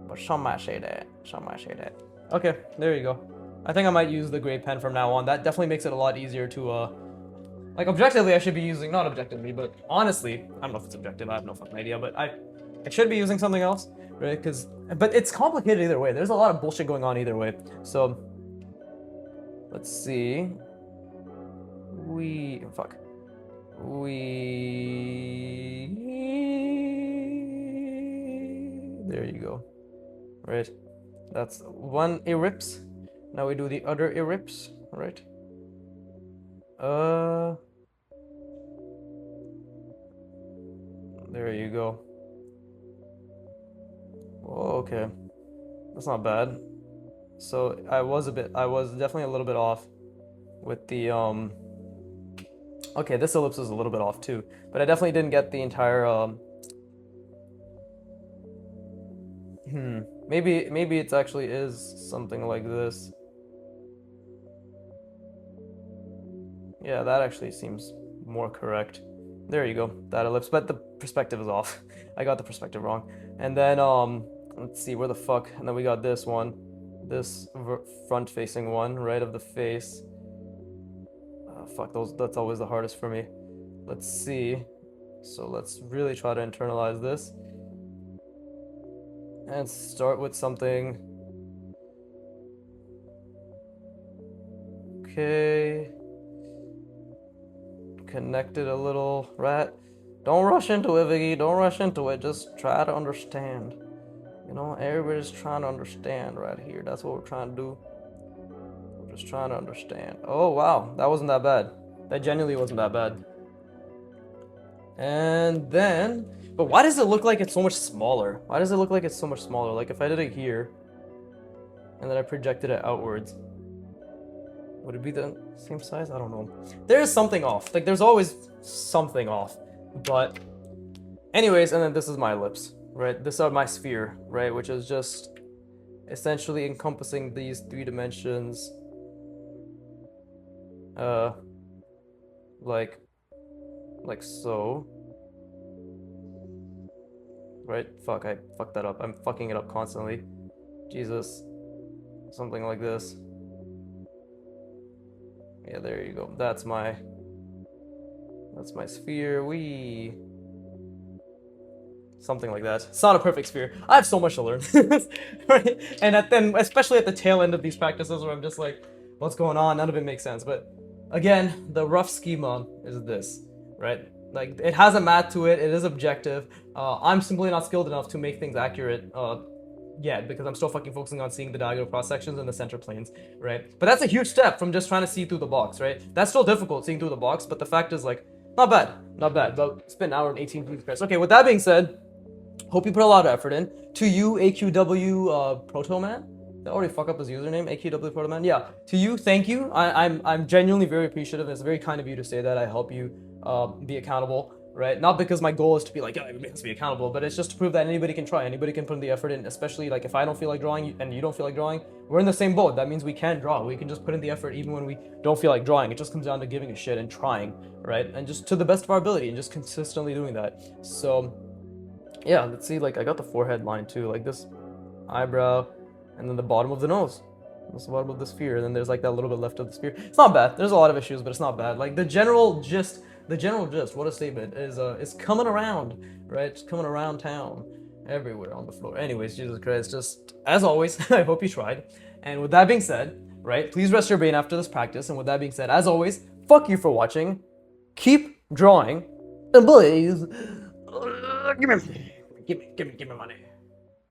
But some might say that. Some might say that. Okay, there you go. I think I might use the gray pen from now on. That definitely makes it a lot easier to, like, objectively, I should be using, not objectively, but honestly, I don't know if it's objective, I have no fucking idea, but I should be using something else, right? But it's complicated either way. There's a lot of bullshit going on either way. So, let's see. There you go. Right. That's one ellipse. Now we do the other ellipse, right? There you go. Oh, okay. That's not bad. So I was definitely a little bit off with the, okay, this ellipse is a little bit off too, but I definitely didn't get the entire, maybe it actually is something like this. Yeah, that actually seems more correct. There you go, that ellipse, but the perspective is off. I got the perspective wrong. And then, let's see, where the fuck, and then we got this one, this front-facing one, right of the face. Fuck, that's always the hardest for me. Let's see. So let's really try to internalize this. And start with something. Okay. Connect it a little, right? Don't rush into it, Viggy. Don't rush into it. Just try to understand. You know, everybody's trying to understand right here. That's what we're trying to do. We're just trying to understand. Oh, wow. That wasn't that bad. That genuinely wasn't that bad. And then... But why does it look like it's so much smaller? Why does it look like it's so much smaller? Like, if I did it here, and then I projected it outwards, would it be the same size? I don't know. There's something off. Like, there's always something off. But... Anyways, and then this is my ellipse, right? This is my sphere, right? Which is just essentially encompassing these 3 dimensions. Like so. Right? Fuck, I fucked that up. I'm fucking it up constantly. Jesus. Something like this. Yeah, there you go. That's my sphere. Something like that. It's not a perfect sphere. I have so much to learn. Right? And then, especially at the tail end of these practices where I'm just like, what's going on? None of it makes sense. But again, the rough schema is this, right? Like, it has a math to it. It is objective. I'm simply not skilled enough to make things accurate yet, because I'm still fucking focusing on seeing the diagonal cross sections and the center planes, right? But that's a huge step from just trying to see through the box, right? That's still difficult, seeing through the box, but the fact is, like, not bad. But it's been an hour and 18 minutes. Okay, with that being said, hope you put a lot of effort in. To you, AQW Proto Man, Did I already fuck up his username? AKW Protoman? Yeah. To you, thank you. I'm genuinely very appreciative. It's very kind of you to say that. I help you be accountable, right? Not because my goal is to be like, yeah, everybody has to be accountable, but it's just to prove that anybody can try. Anybody can put in the effort in, especially like if I don't feel like drawing and you don't feel like drawing, we're in the same boat. That means we can draw. We can just put in the effort even when we don't feel like drawing. It just comes down to giving a shit and trying, right? And just to the best of our ability and just consistently doing that. So yeah, let's see, like I got the forehead line too, like this eyebrow, and then the bottom of the nose. That's the bottom of the sphere, and then there's like that little bit left of the sphere. It's not bad. There's a lot of issues, but it's not bad. Like the general gist, what a statement, is coming around, right? It's coming around town, everywhere on the floor. Anyways, Jesus Christ, just as always, I hope you tried. And with that being said, right, please rest your brain after this practice. And with that being said, as always, fuck you for watching. Keep drawing, and please, give me money.